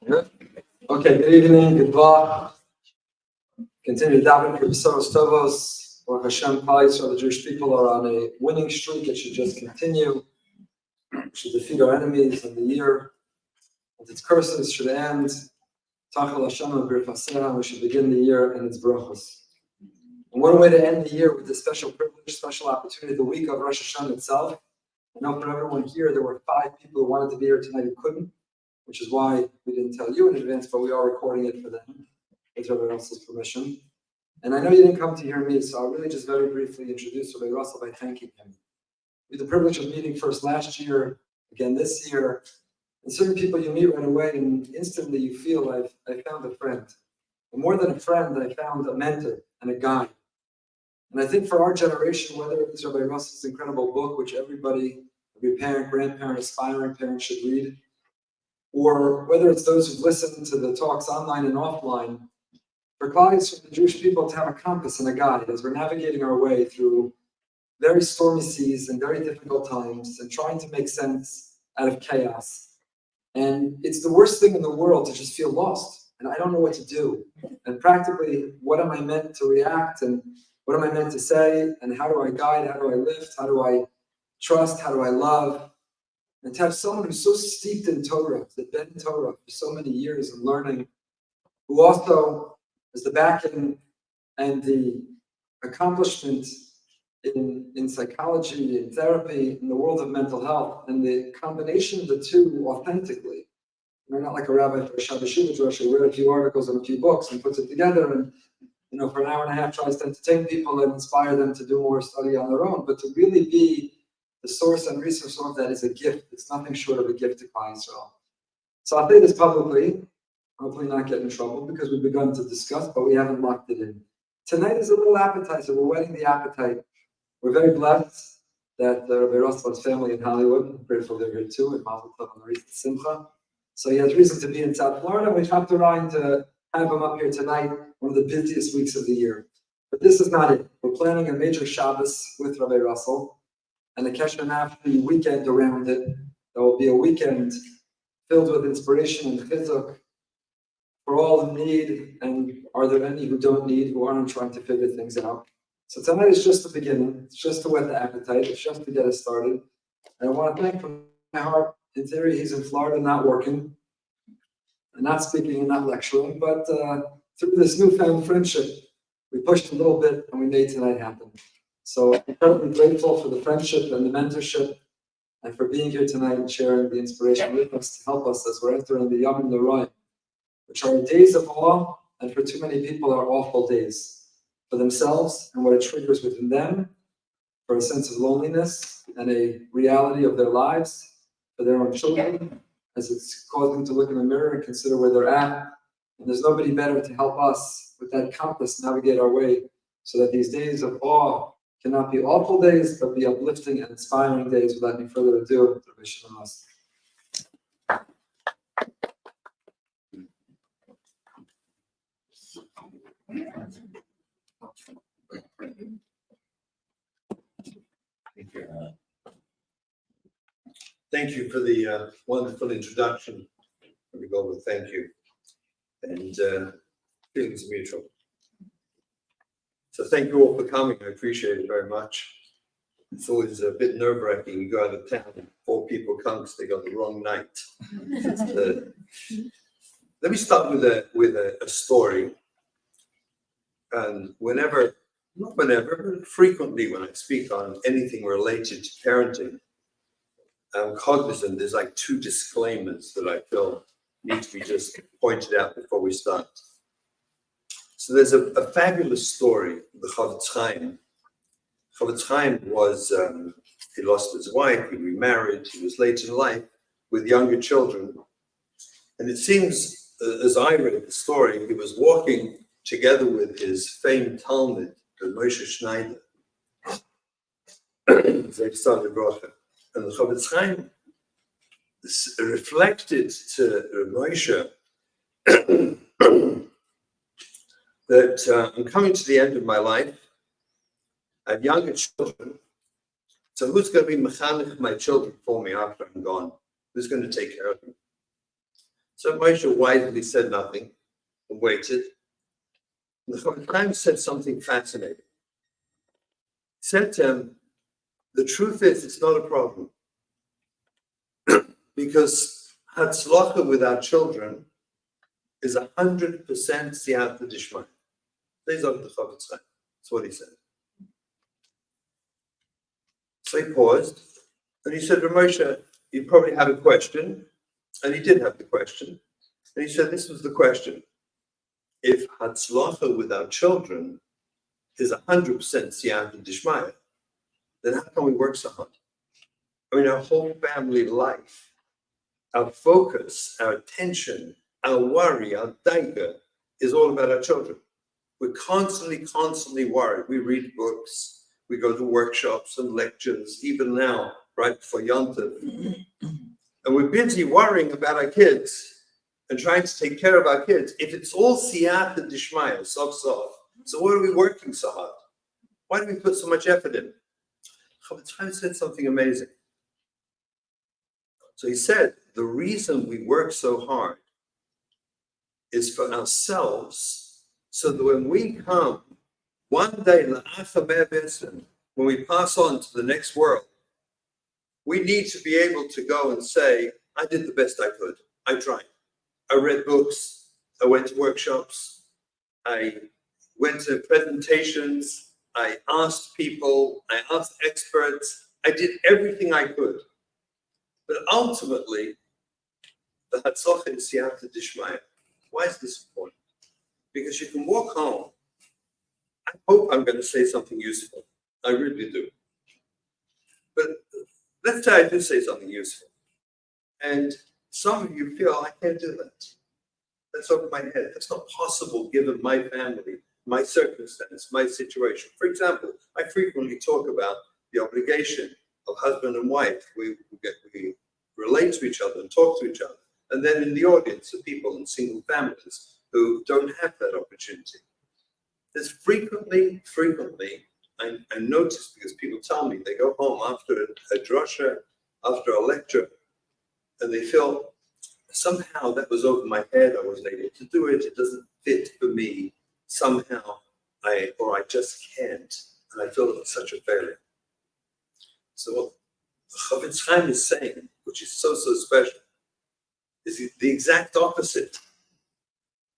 Good. Okay, good evening, good luck. Continue davening for Besoros Tovos, or Hashem Pais, so the Jewish people are on a winning streak. It should just continue. We should defeat our enemies in the year. With its curses should end. Tachal Hashem and Birchaseh, we should begin the year and its brachos. And what a way to end the year with this special privilege, special opportunity, the week of Rosh Hashanah itself. I know for everyone here, there were 5 people who wanted to be here tonight who couldn't, which is why we didn't tell you in advance, but we are recording it for them, with Rabbi Russell's permission. And I know you didn't come to hear me, so I'll really just very briefly introduce Rabbi Russell by thanking him. We had the privilege of meeting first last year, again this year, and certain people you meet right away, and instantly you feel I found a friend. And more than a friend, I found a mentor and a guide. And I think for our generation, whether it's Rabbi Russell's incredible book, which everybody, every parent, grandparent, aspiring parent should read, or whether it's those who've listened to the talks online and offline, for clients from the Jewish people to have a compass and a guide as we're navigating our way through very stormy seas and very difficult times and trying to make sense out of chaos. And it's the worst thing in the world to just feel lost and I don't know what to do. And practically, what am I meant to react and what am I meant to say and how do I guide, how do I lift, how do I trust, how do I love? And to have someone who's so steeped in Torah, that's been in Torah for so many years and learning, who also has the backing and the accomplishment in psychology, in therapy, in the world of mental health, and the combination of the two authentically. You're not like a rabbi for a Chassidic Rebbe who read a few articles and a few books and puts it together and for an hour and a half tries to entertain people and inspire them to do more study on their own, but to really be the source and resource of that is a gift. It's nothing short of a gift to Klal Yisrael. So I'll say this publicly, hopefully not get in trouble because we've begun to discuss, but we haven't locked it in. Tonight is a little appetizer. We're whetting the appetite. We're very blessed that Rabbi Russell's family in Hollywood, I'm grateful they're here too, and Mazel Tov on the recent Simcha. So he has reason to be in South Florida. We hopped around to have him up here tonight, one of the busiest weeks of the year. But this is not it. We're planning a major Shabbos with Rabbi Russell and a Kesher Nafshi weekend around it. There will be a weekend filled with inspiration and chizuk for all in need, and are there any who don't need, who aren't trying to figure things out. So tonight is just the beginning. It's just to whet the appetite. It's just to get us started. And I want to thank from my heart. In theory, he's in Florida, not working, and not speaking and not lecturing, but through this newfound friendship, we pushed a little bit and we made tonight happen. So I'm incredibly grateful for the friendship and the mentorship and for being here tonight and sharing the inspiration with us to help us as we're entering the Yom Tov, which are days of awe, and for too many people are awful days for themselves and what it triggers within them, for a sense of loneliness and a reality of their lives, for their own children, as it's caused them to look in the mirror and consider where they're at. And there's nobody better to help us with that compass navigate our way so that these days of awe cannot be awful days, but be uplifting and inspiring days. Without any further ado, Rabbi Shimon Russell. Thank you for the wonderful introduction. We go with thank you. And feelings mutual. So thank you all for coming. I appreciate it very much. It's always a bit nerve-wracking. You go out of town and 4 people come because they got the wrong night. Let me start with a story. And not whenever, but frequently when I speak on anything related to parenting, I'm cognizant there's like 2 disclaimers that I feel need to be just pointed out before we start. So there's a fabulous story, the Chavetz Chaim. Chavetz Chaim was, he lost his wife, he remarried, he was late in life with younger children. And it seems, as I read the story, he was walking together with his famed Talmud, Moshe Schneider. And the Chavetz Chaim reflected to Moshe that I'm coming to the end of my life. I have younger children. So who's going to be mechanech my children for me after I'm gone? who's going to take care of him. So Moshe wisely said nothing and waited. And the Chofetz Chaim said something fascinating. He said to him, the truth is, it's not a problem. Because Hatzlacha with our children is 100% siyata d'shmaya. These are the Chofetz Chaim. That's what he said. So he paused, and he said, Ramosha, you probably have a question. And he did have the question. And he said, this was the question. If Hatzlacha with our children is 100% siyata d'shmaya, then how can we work so hard? I mean, our whole family life, our focus, our attention, our worry, our danger is all about our children. We're constantly worried. We read books, we go to workshops and lectures, even now, right before Yom Tov. And we're busy worrying about our kids and trying to take care of our kids. If it's all siyata d'shmaya, sof, so why are we working so hard? Why do we put so much effort in? Chofetz Chaim said something amazing. So he said, the reason we work so hard is for ourselves, so that when we come, one day, when we pass on to the next world, we need to be able to go and say, I did the best I could. I tried. I read books. I went to workshops. I went to presentations. I asked people. I asked experts. I did everything I could. But ultimately, the Hatzlacha is siyata d'shmaya. Why is this important? Because you can walk home. I hope I'm going to say something useful. I really do. But let's say I do say something useful. And some of you feel, I can't do that. That's over my head. That's not possible given my family, my circumstance, my situation. For example, I frequently talk about the obligation of husband and wife. We relate to each other and talk to each other. And then in the audience are people in single families who don't have that opportunity. There's frequently, I notice, because people tell me they go home after a drasha, after a lecture, and they feel somehow that was over my head. I wasn't able to do it. It doesn't fit for me. Somehow I just can't. And I feel it's such a failure. So what Chofetz Chaim is saying, which is so special, is the exact opposite.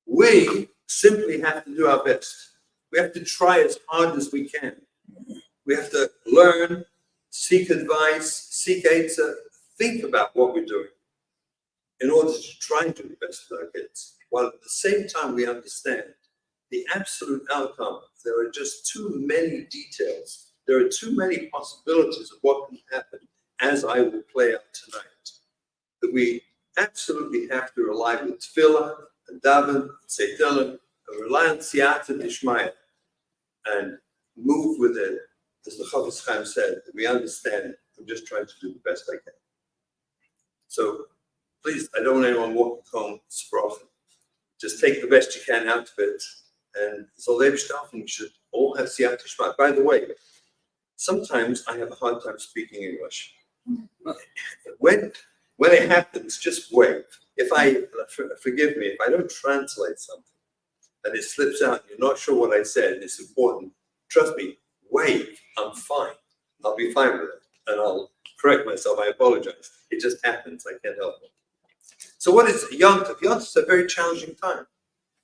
We simply have to do our best. We have to try as hard as we can. We have to learn, seek advice, seek answer, think about what we're doing in order to try and do the best for our kids. While at the same time we understand the absolute outcome. There are just too many details. There are too many possibilities of what can happen, as I will play out tonight, that we absolutely have to rely with tefillah and daven, say and rely on siyata d'shmaya and move with it, as the Chofetz Chaim said, that we understand I'm just trying to do the best I can. So please, I don't want anyone walking home spraching. Just take the best you can out of it. And so you should all have siyata d'shmaya. By the way, sometimes I have a hard time speaking English. When it happens, just wave. Forgive me, if I don't translate something and it slips out, you're not sure what I said, and it's important, trust me, wave, I'm fine. I'll be fine with it. And I'll correct myself, I apologize. It just happens, I can't help it. So what is Yom Tov? Yom Tov is a very challenging time.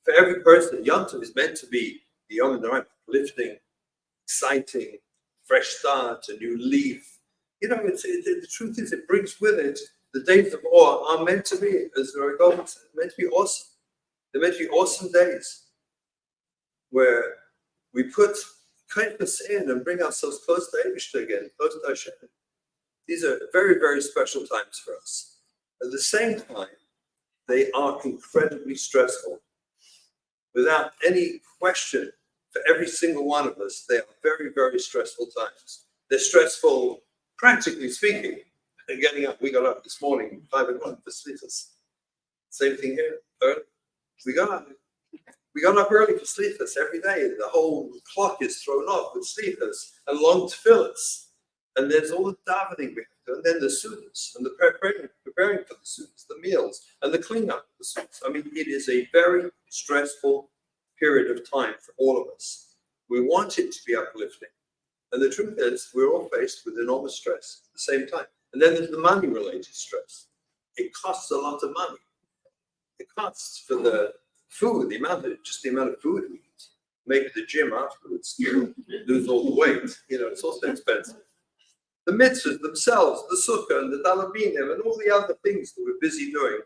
For every person, Yom Tov is meant to be the Yom Tov, uplifting, exciting, fresh start, a new leaf. You know, the truth is, it brings with it the days of awe are meant to be, as the Rabbi said, meant to be awesome. They're meant to be awesome days where we put kindness in and bring ourselves close to Eibishter again, close to Hashem. These are very, very special times for us. At the same time, they are incredibly stressful. Without any question, for every single one of us, they are very, very stressful times. They're stressful, practically speaking. And getting up, we got up this morning, 5 o'clock for Slichas. Same thing here, early. We got up early for Slichas every day. The whole clock is thrown off with Slichas and long tefillahs. And there's all the davening we have and then the suiteds, and the preparing for the suiteds, the meals, and the cleanup of the suiteds. I mean, it is a very stressful period of time for all of us. We want it to be uplifting. And the truth is, we're all faced with enormous stress at the same time. And then there's the money-related stress. It costs a lot of money. It costs for the food, the amount of food we eat. Maybe the gym afterwards, lose all the weight. It's also expensive. The mitzvahs themselves, the sukkah and the davening and all the other things that we're busy doing,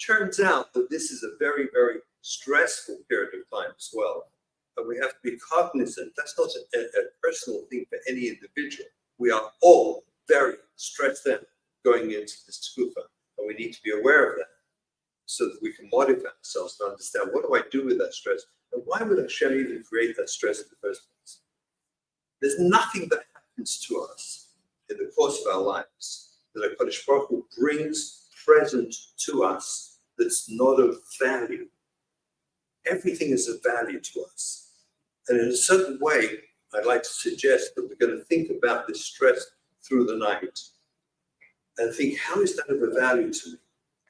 turns out that this is a very, very stressful period of time as well. And we have to be cognizant. That's not a personal thing for any individual. We are all very stressed out going into this tekufa, and we need to be aware of that so that we can modify ourselves to understand, what do I do with that stress? And why would Hashem even create that stress in the first place? There's nothing that happens to us in the course of our lives that HaKadosh Baruch Hu brings present to us that's not of value. Everything is of value to us. And in a certain way, I'd like to suggest that we're going to think about this stress through the night and think, how is that of a value to me?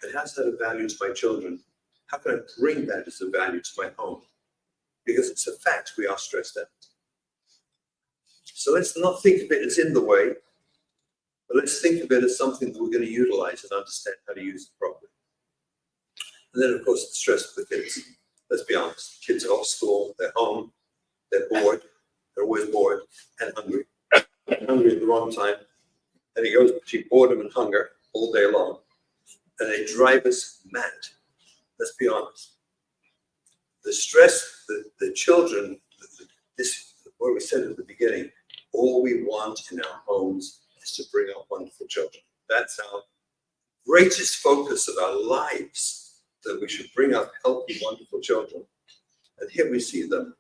And how's that of value to my children? How can I bring that as a value to my home? Because it's a fact, we are stressed out. So let's not think of it as in the way, but let's think of it as something that we're going to utilize and understand how to use it properly. And then, of course, the stress of the kids. Let's be honest. Kids are off school, they're home, they're bored, they're always bored and hungry. Hungry at the wrong time. And it goes between boredom and hunger all day long. And they drive us mad. Let's be honest. The stress, the children, what we said at the beginning, all we want in our homes is to bring up wonderful children. That's our greatest focus of our lives, that we should bring up healthy, wonderful children. And here we see them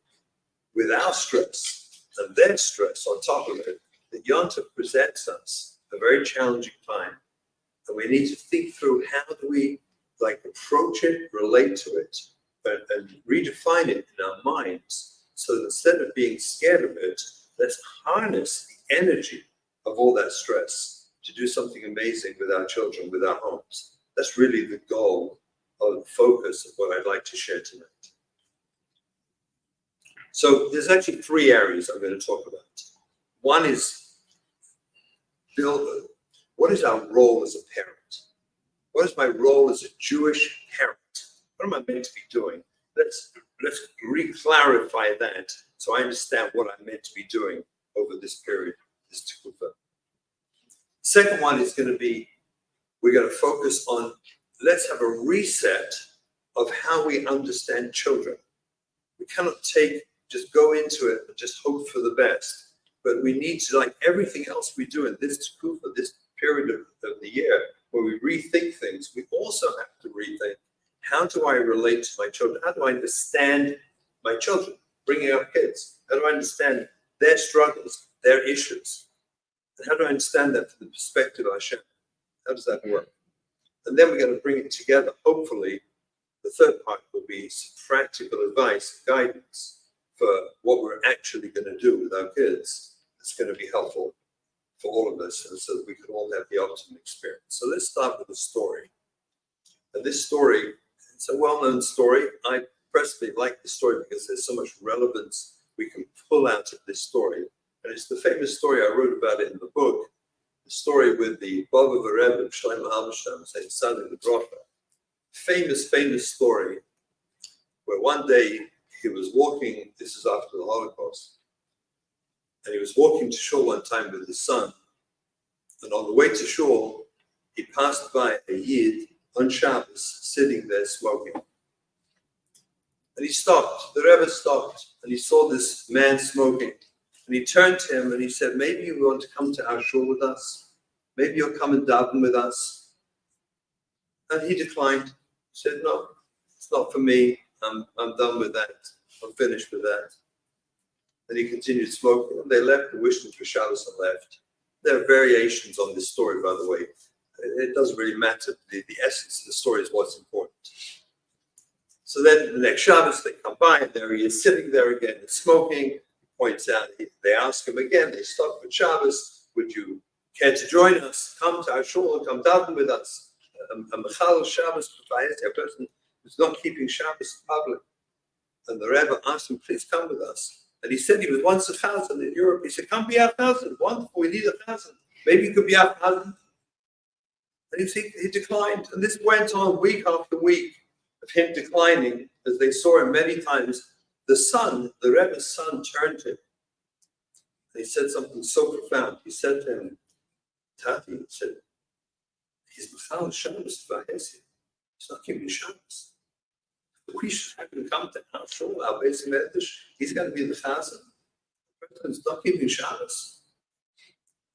with our stress and their stress on top of it, that Yom Tov presents us a very challenging time. And we need to think through, how do we approach it, relate to it, and redefine it in our minds, so that instead of being scared of it, let's harness the energy of all that stress to do something amazing with our children, with our homes. That's really the goal or the focus of what I'd like to share tonight. So there's actually three areas I'm going to talk about. One is, what is our role as a parent? What is my role as a Jewish parent? What am I meant to be doing? Let's re-clarify that so I understand what I'm meant to be doing over this period, this tekufa. Second one is going to be, we're going to focus on, let's have a reset of how we understand children. We cannot just go into it and just hope for the best. But we need to, like everything else we do in this tekufa, this period of the year, where we rethink things, we also have to rethink, how do I relate to my children? How do I understand my children, bringing up kids? How do I understand their struggles, their issues? And how do I understand that from the perspective of Hashem? How does that work? And then we're going to bring it together. Hopefully, the third part will be some practical advice, guidance for what we're actually going to do with our kids. It's going to be helpful for all of us, and so that we can all have the ultimate experience. So let's start with a story. And this story, it's a well-known story. I personally like this story because there's so much relevance we can pull out of this story. And it's the famous story, I wrote about it in the book, the story with the Baba Rebbe of Shlomo Halberstam, saying son in the Brocha. Famous story, where one day he was walking, this is after the Holocaust, and he was walking to shul one time with his son. And on the way to shul, he passed by a Yid on Shabbos, sitting there smoking. And he stopped, the Rebbe stopped, and he saw this man smoking. And he turned to him and he said, maybe you want to come to our shul with us? Maybe you'll come and daven with us? And he declined. He said, no, it's not for me. I'm done with that. I'm finished with that. And he continued smoking. And they left and wished him for Shabbos and left. There are variations on this story, by the way. It doesn't really matter. The essence of the story is what's important. So then the next Shabbos, they come by, and there he is sitting there again and smoking. He points out, they ask him again, they stop for Shabbos, would you care to join us, come to our shul, come daven with us. A Mechal Shabbos, a person who's not keeping Shabbos in public. And the Rebbe asked him, please come with us. And he said he was once 1,000 in Europe. He said, come be 1,000. Wonderful, we need 1,000. Maybe you could be 1,000. And he declined. And this went on week after week of him declining, as they saw him many times. The Rebbe's son, turned to him. And he said something so profound. He said to him, Tati, he said, he's Mechal Shabbos Vahesi. He's not keeping Shabbos. We should have him come to our shul, our basic meditation. He's going to be the chazan. The person is not keeping Shabbos.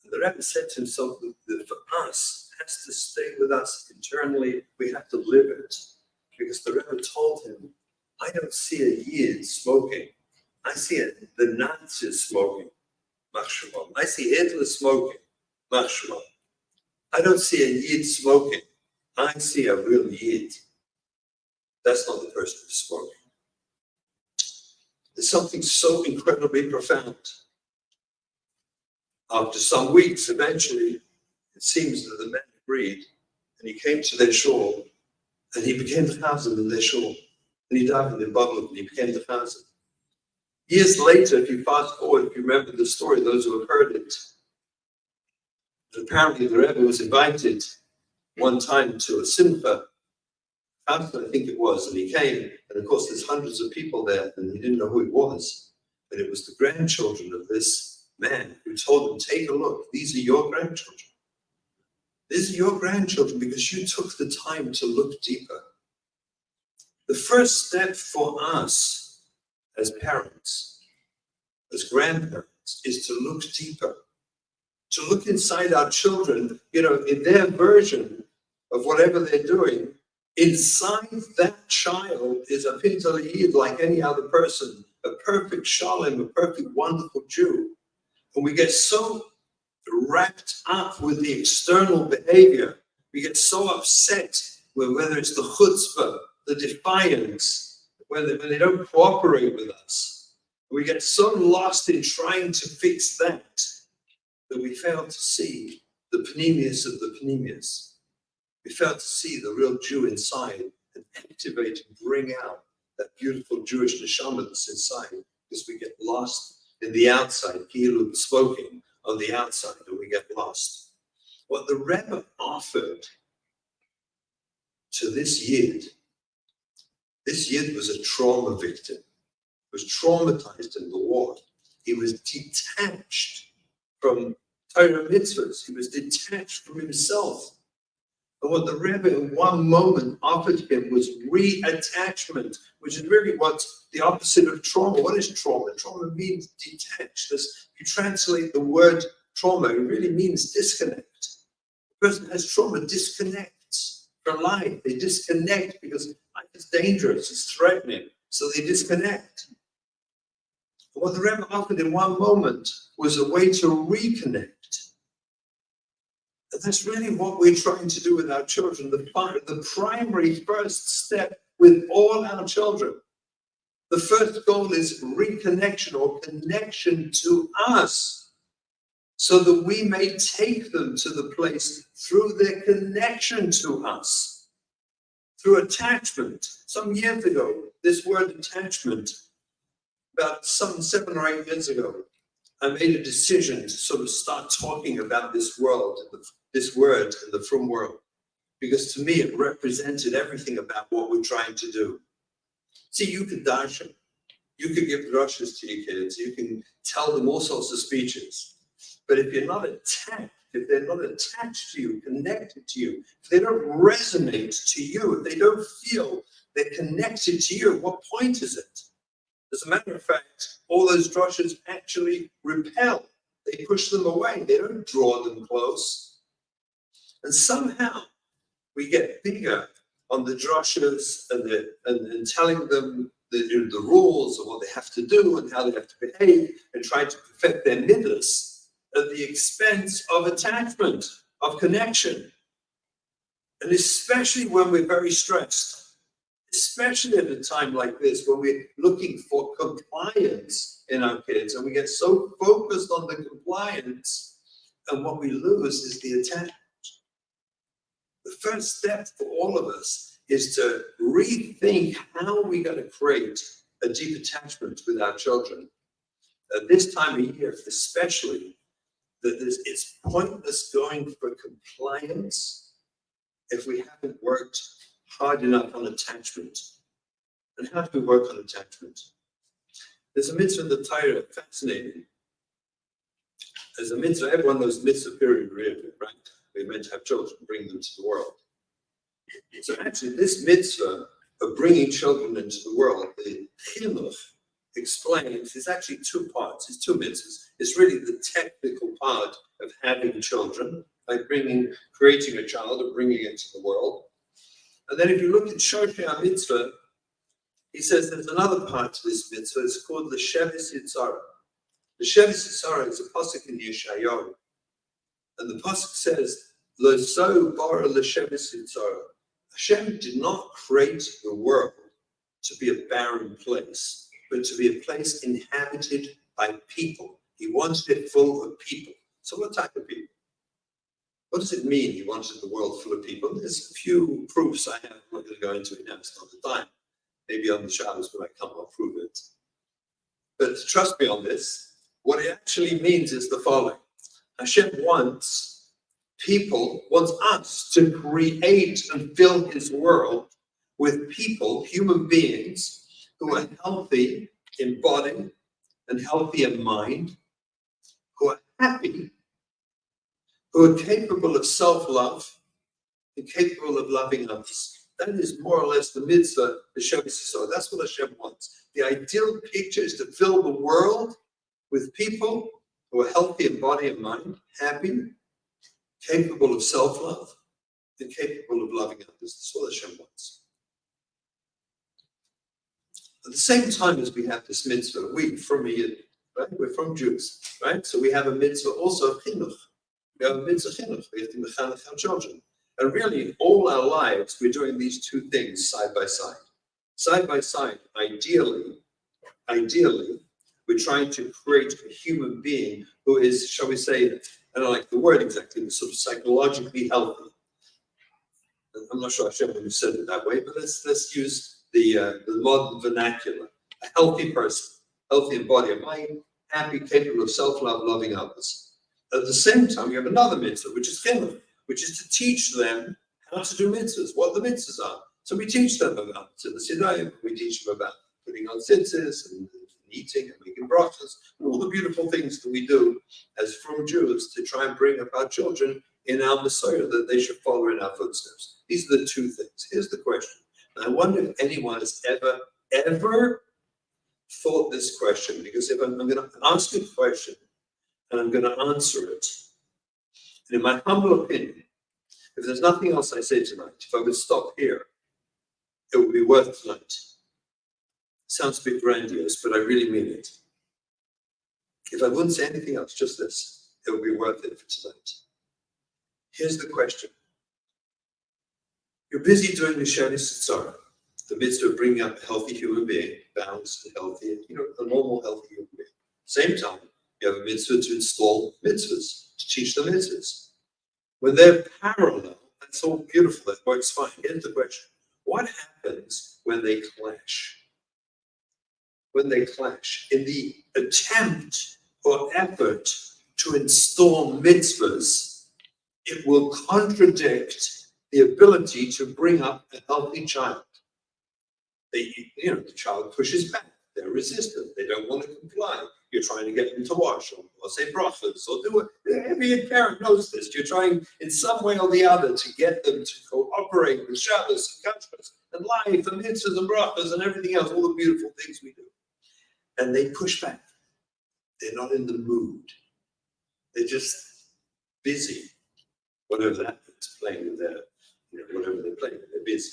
And the Rebbe said to himself that for us, it has to stay with us internally. We have to live it. Because the Rebbe told him, I don't see a Yid smoking. I see the Nazis smoking. I see Hitler smoking. I don't see a Yid smoking. I see a real Yid. That's not the person who's smoking. There's something so incredibly profound. After some weeks, eventually, it seems that the men agreed, and he came to their shul, and he became the chazan in their shul. And he died in public, and he became the chazan. Years later, if you fast forward, if you remember the story, those who have heard it, apparently the Rebbe was invited one time to a simcha, I think it was, and he came, and of course there's hundreds of people there, and he didn't know who it was, but it was the grandchildren of this man who told him, take a look, these are your grandchildren. These are your grandchildren because you took the time to look deeper. The first step for us as parents, as grandparents, is to look deeper, to look inside our children, in their version of whatever they're doing. Inside that child is a Pintel Yid like any other person, a perfect Shalom, a perfect, wonderful Jew. And we get so wrapped up with the external behavior. We get so upset with whether it's the chutzpah, the defiance, when they don't cooperate with us. We get so lost in trying to fix that we fail to see the panemius of the panemius. We fail to see the real Jew inside and activate and bring out that beautiful Jewish neshama that's inside, because we get lost in the outside, kilu, smoking on the outside, and we get lost. What the Rebbe offered to this Yid was a trauma victim, was traumatized in the war. He was detached from Torah mitzvahs. He was detached from himself. And what the Rebbe in one moment offered him was reattachment, which is really what's the opposite of trauma. What is trauma? Trauma means detached. If you translate the word trauma, it really means disconnect. The person who has trauma disconnects from life. They disconnect because life is dangerous, it's threatening, so they disconnect. And what the Rebbe offered in one moment was a way to reconnect. And that's really what we're trying to do with our children. The primary first step with all our children. The first goal is reconnection or connection to us, so that we may take them to the place through their connection to us, through attachment. Some years ago, this word attachment, about some 7 or 8 years ago, I made a decision to sort of start talking about this world, this word in the frum world, because to me it represented everything about what we're trying to do. See, you could darshan, you could give drushes to your kids, you can tell them all sorts of speeches, but if you're not attached, if they're not attached to you, connected to you, if they don't resonate to you, if they don't feel they're connected to you, what point is it? As a matter of fact, all those drushes actually repel. They push them away. They don't draw them close. And somehow we get bigger on the drushes and telling them the rules of what they have to do and how they have to behave and trying to perfect their midas at the expense of attachment, of connection. And especially when we're very stressed. Especially at a time like this, when we're looking for compliance in our kids, and we get so focused on the compliance And what we lose is the attachment. The first step for all of us is to rethink how we're going to create a deep attachment with our children. At this time of year, especially, that it's pointless going for compliance if we haven't worked hard enough on attachment. And how do we work on attachment? There's a mitzvah in the Torah, fascinating. There's a mitzvah, everyone knows mitzvah period, right? We're meant to have children, bring them to the world. So actually, this mitzvah of bringing children into the world, the chinuch explains, is actually two parts. It's two mitzvahs. It's really the technical part of having children, like creating a child or bringing it to the world. And then if you look at Shoshei mitzvah, he says there's another part to this mitzvah. It's called the Shevis Yitzhara. The Shevis Yitzhara is a pasuk in Yeshayahu. And the pasuk says, Lo so bara l'Shevis Yitzhara. Hashem did not create the world to be a barren place, but to be a place inhabited by people. He wanted it full of people. So what type of people? What does it mean he wanted the world full of people? There's a few proofs I have. I'm not going to go into it now. It's not the time. Maybe on the Shabbos when I come, I'll prove it. But trust me on this. What it actually means is the following. Hashem wants us to create and fill his world with people, human beings, who are healthy in body and healthy in mind, who are happy, who are capable of self-love and capable of loving others. That is more or less the mitzvah, the Shevis Yisrael. That's what Hashem wants. The ideal picture is to fill the world with people who are healthy in body and mind, happy, capable of self-love, and capable of loving others. That's what Hashem wants. At the same time as we have this mitzvah, we from Yid, right? We're from Jews, right? So we have a mitzvah also of chinuch. We have a mitzvah chinuch. We have to mechanech our children. And really, in all our lives, we're doing these two things side by side. Side by side, ideally, we're trying to create a human being who is, shall we say, I don't like the word exactly, but sort of psychologically healthy. I'm not sure Hashem would have said it that way, but let's use the modern vernacular. A healthy person, healthy in body and mind, happy, capable of self-love, loving others. At the same time, we have another mitzvah, which is chinuch, which is to teach them how to do mitzvahs, what the mitzvahs are. So we teach them about the Sidayim, we teach them about putting on tzitzis and eating and making brachas, and all the beautiful things that we do as from Jews to try and bring up our children in our Messiah, that they should follow in our footsteps. These are the two things. Here's the question. And I wonder if anyone has ever thought this question, because if I'm going to ask a question and I'm going to answer it, and in my humble opinion, if there's nothing else I say tonight, if I would stop here, it would be worth tonight. Sounds a bit grandiose, but I really mean it. If I wouldn't say anything else, just this, it would be worth it for tonight. Here's the question. You're busy doing the Shevis Yitzhara, the mitzvah of bringing up a healthy human being, balanced and healthy, a normal, healthy human being. Same time, you have a mitzvah to install mitzvahs, to teach the mitzvahs. When they're parallel, that's all beautiful, that works fine. Here's the question. What happens when they clash? When they clash, in the attempt or effort to install mitzvahs, it will contradict the ability to bring up a healthy child. The child pushes back. They're resistant. They don't want to comply. You're trying to get them to wash or say brachas or do it. Every parent knows this. You're trying in some way or the other to get them to cooperate with Shabbos and Kashrus and life and mitzvahs and brachas and everything else, all the beautiful things we do. And they push back. They're not in the mood. They're just busy. Whatever that is, playing with their, whatever they're playing with, they're busy.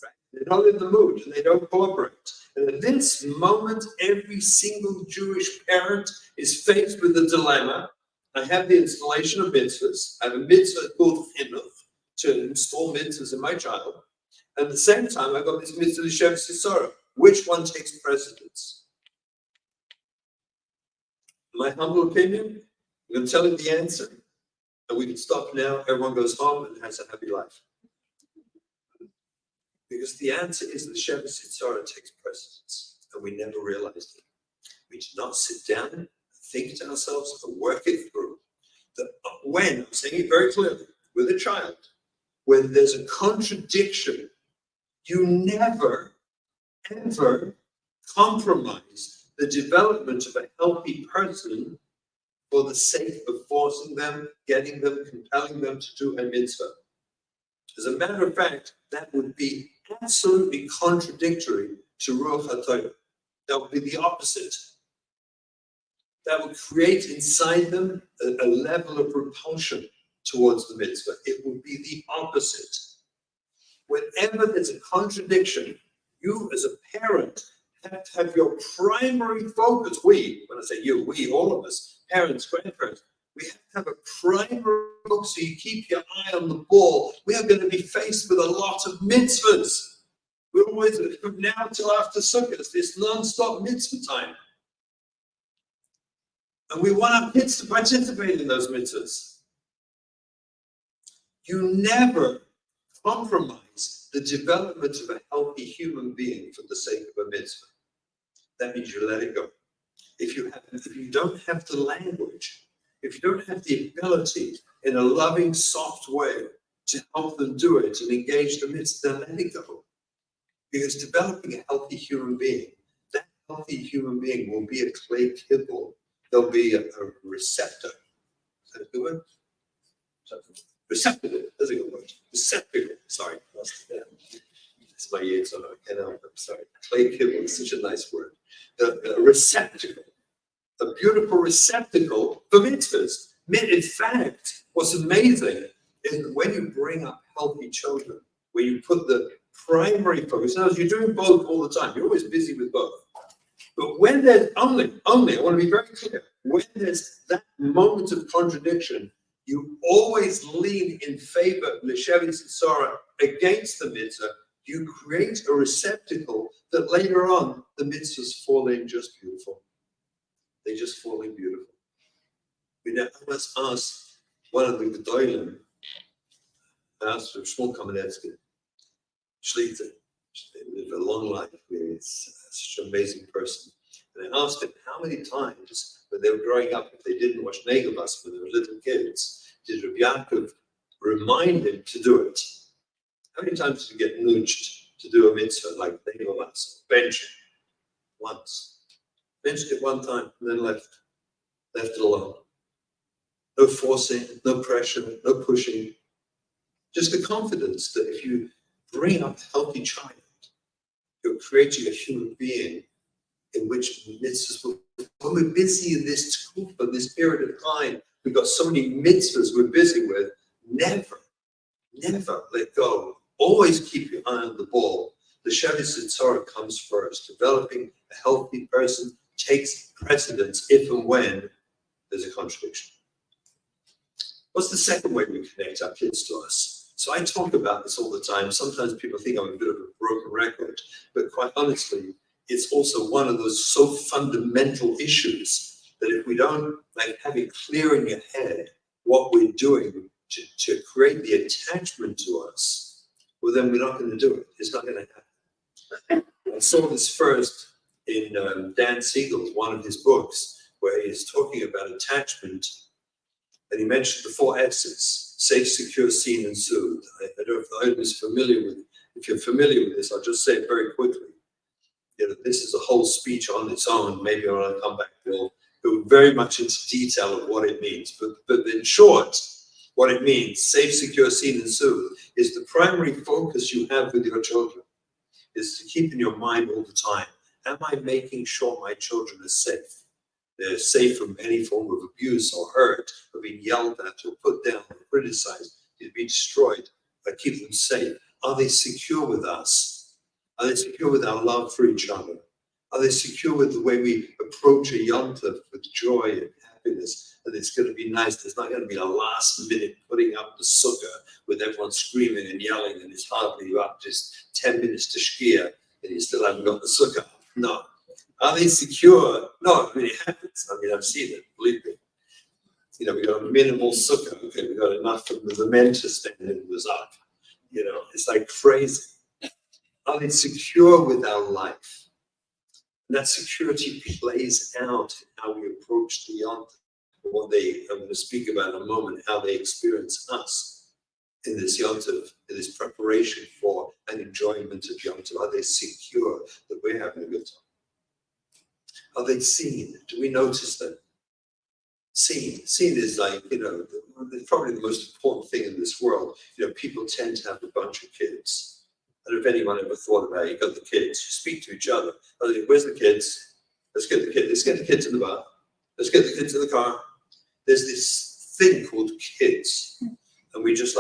Right? They're not in the mood and they don't cooperate. And at this moment, every single Jewish parent is faced with the dilemma. I have the installation of mitzvahs. I have a mitzvah called chinuch to install mitzvahs in my child. And at the same time, I've got this mitzvah, Shevis Yisrael. Which one takes precedence? My humble opinion, I'm going to tell you the answer. And we can stop now, everyone goes home and has a happy life. Because the answer is the Sheva Sitzara takes precedence, and we never realized it. We did not sit down and think to ourselves and work it through. That when, I'm saying it very clearly, with a child, when there's a contradiction, you never, ever compromise the development of a healthy person for the sake of forcing them, getting them, compelling them to do a mitzvah. As a matter of fact, that would be absolutely contradictory to Ruach HaTorah. That would be the opposite. That would create inside them a level of repulsion towards the mitzvah. It would be the opposite. Whenever there's a contradiction, you as a parent have to have your primary focus. We, when I say you, we, all of us, parents, grandparents, we have to have a primary focus so you keep your eye on the ball. We are going to be faced with a lot of mitzvahs. We're always, from now till after Sukkot, this non-stop mitzvah time. And we want our kids to participate in those mitzvahs. You never compromise the development of a healthy human being for the sake of a mitzvah. That means you let it go. If you don't have the language, if you don't have the ability in a loving, soft way to help them do it and engage the mitzvah, then let it go. Because developing a healthy human being, that healthy human being will be a clay kibble. There'll be a receptor. Is that a good word? Receptacle. That's a good word. Receptacle. Sorry. It's my ears, so I can't help it. I'm sorry. Clay kibble is such a nice word. A receptacle. A beautiful receptacle for mitzvahs. In fact, what's amazing is when you bring up healthy children, where you put the primary focus. Now, you're doing both all the time. You're always busy with both. But when there's only, I want to be very clear, when there's that moment of contradiction, you always lean in favor of l'shevet sitzara against the mitzvah. You create a receptacle that later on the mitzvahs fall in just beautiful. They just fall in beautiful. I must ask one of the Gedolim, I asked Rabbi Shimon Kamenetsky, Shlita, lived a long life. He's such an amazing person. And I asked him how many times when they were growing up, if they didn't watch Negavas when they were little kids, did Rabbi Yaakov remind him to do it? How many times did you get nudged to do a mitzvah like Negavas? Bench it once. Benched it one time and then left it alone. No forcing, no pressure, no pushing. Just the confidence that if you bring up a healthy child, you're creating a human being in which mitzvahs will. When we're busy in this tkufa, this period of time, we've got so many mitzvahs we're busy with. Never let go. Always keep your eye on the ball. The Sheva Sitzara comes first. Developing a healthy person takes precedence if and when there's a contradiction. What's the second way we connect our kids to us? So I talk about this all the time. Sometimes people think I'm a bit of a broken record, but quite honestly, it's also one of those so fundamental issues that if we don't have it clear in your head what we're doing to create the attachment to us, well, then we're not going to do it. It's not going to happen. I saw this first in Dan Siegel's, one of his books, where he's talking about attachment. And he mentioned the 4 S's: safe, secure, seen, and soothed. I don't know if the audience is familiar with it. If you're familiar with this, I'll just say it very quickly. This is a whole speech on its own. Maybe when I come back, we'll go very much into detail of what it means. But in short, what it means, safe, secure, seen, and soothed, is the primary focus you have with your children, is to keep in your mind all the time. Am I making sure my children are safe? They're safe from any form of abuse or hurt, or being yelled at or put down or criticized, to be destroyed. I keep them safe. Are they secure with us? Are they secure with our love for each other? Are they secure with the way we approach a Yom Tov with joy and happiness? That it's going to be nice. There's not going to be a last minute putting up the sukkah with everyone screaming and yelling and it's hardly up just 10 minutes to shkia and you still haven't got the sukkah. No. Are they secure? No, it happens. I've seen it, believe me. we got a minimal sukkah. Okay, we got enough for the men to stand in the up. It's like crazy. Are they secure with our life? And that security plays out in how we approach the Yom Tov. What I'm going to speak about in a moment, how they experience us in this Yom Tov, in this preparation for an enjoyment of Yom Tov. Are they secure that we're having a good time? Are they seen? Do we notice them? Seen is like, probably the most important thing in this world. People tend to have a bunch of kids. I don't know if anyone ever thought about it. You got the kids, you speak to each other. Where's the kids? Let's get the kids in the bar. Let's get the kids in the car. There's this thing called kids. And we just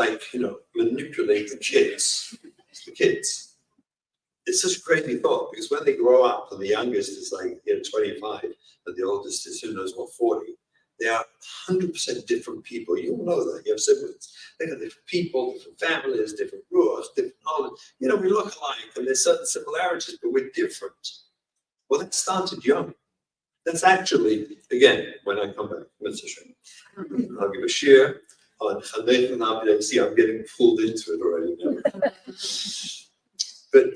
manipulate the kids. It's the kids. It's such a crazy thought because when they grow up, and the youngest is 25, and the oldest is who knows what, 40, they are 100% different people. You all know that. You have siblings. They got different people, different families, different rules, different knowledge. We look alike, and there's certain similarities, but we're different. Well, that started young. That's actually, again, when I come back, I'll give a share on Chanech and Abiyah. See, I'm getting pulled into it already. But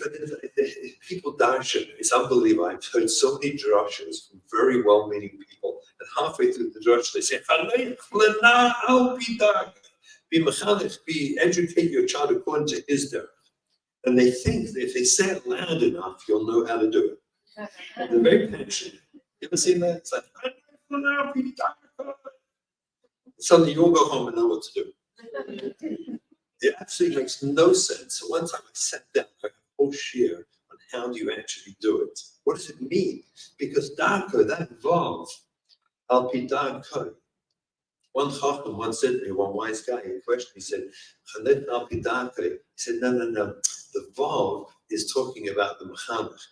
people darshan, it's unbelievable. I've heard so many drashas from very well-meaning people, and halfway through the drasha they say, educate your child according to his derech. And they think that if they say it loud enough, you'll know how to do it. They're very passionate. You ever seen that? It's like, suddenly you all go home and know what to do. It absolutely makes no sense. So one time I sat down, I had a whole share on how do you actually do it? What does it mean? Because darko, that vav, al pi darko. One chacham once said to me, one wise guy, in question, he said, Chalet al pi darko. He said, no. The vav is talking about the mechanech.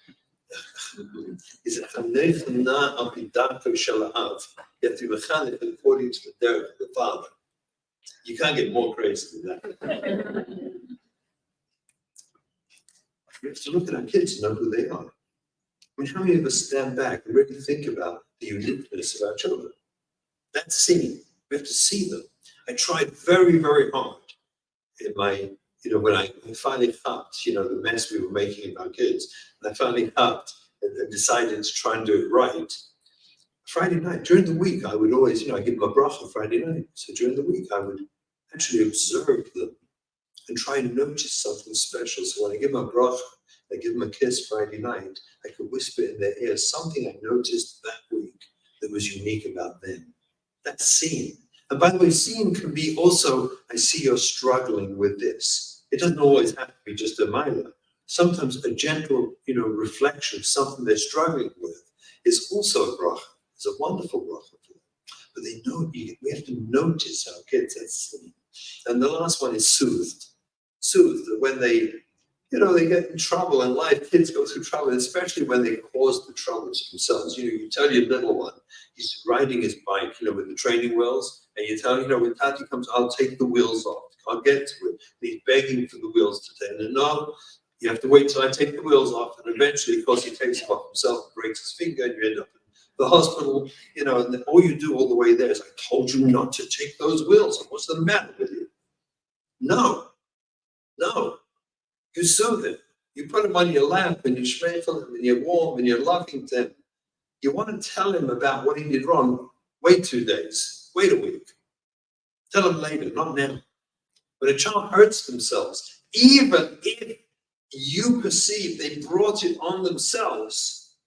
He said, Chanech na al pi darko shala'av. You have to be mechanech according to the derech of the father. You can't get more crazy than that. We have to look at our kids and know who they are. I mean, how many of us stand back and really think about the uniqueness of our children? That's seen. We have to see them. I tried very, very hard in my, when I finally upped, the mess we were making of our kids, and I finally upped and decided to try and do it right. Friday night, during the week, I would always, I give them a bracha Friday night. So during the week, I would actually observe them and try and notice something special. So when I give them a bracha, I give them a kiss Friday night, I could whisper in their ear something I noticed that week that was unique about them. That's seen. And by the way, seen can be also, I see you're struggling with this. It doesn't always have to be just a mila. Sometimes a gentle, reflection of something they're struggling with is also a bracha. It's a wonderful bracha for them. But they know we have to notice our kids. That's seen. And the last one is soothed. Soothed, when they get in trouble in life, kids go through trouble, especially when they cause the troubles themselves. You tell your little one, he's riding his bike, with the training wheels, and you tell him, when Tati comes, I'll take the wheels off. I'll get to it. And he's begging for the wheels to take. And no, you have to wait till I take the wheels off. And eventually, of course, he takes them off himself, breaks his finger, and you end up in the hospital, and then all you do all the way there is, I told you not to take those wheels off. What's the matter with you? No. You soothe him. You put him on your lap and you schmeichel him and you're warm and you're loving to him. You want to tell him about what he did wrong. Wait 2 days. Wait a week. Tell him later, not now. When a child hurts themselves, even if you perceive they brought it on themselves,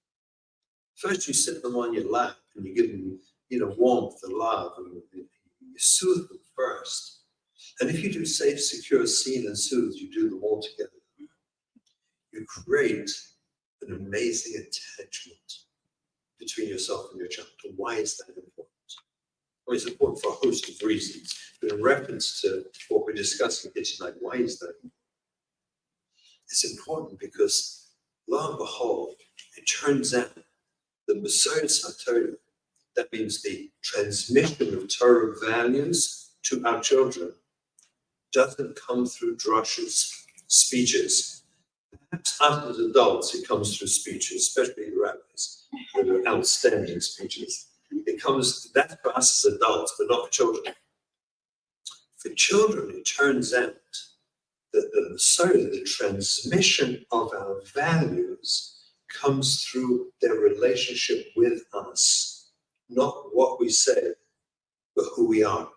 first you sit them on your lap and you give them, warmth and love, and you soothe them first. And if you do safe, secure, seen, and soothe, you do them all together. You create an amazing attachment between yourself and your child. And why is that important? Well, it's important for a host of reasons. But in reference to what we're discussing here tonight, why is that important? It's important because, lo and behold, it turns out the Messiah Torah, that means the transmission of Torah values to our children, doesn't come through drushes, speeches. Perhaps us as adults, it comes through speeches, especially the rabbis, that are outstanding speeches. That's for us as adults, but not for children. For children, it turns out that the transmission of our values comes through their relationship with us, not what we say, but who we are.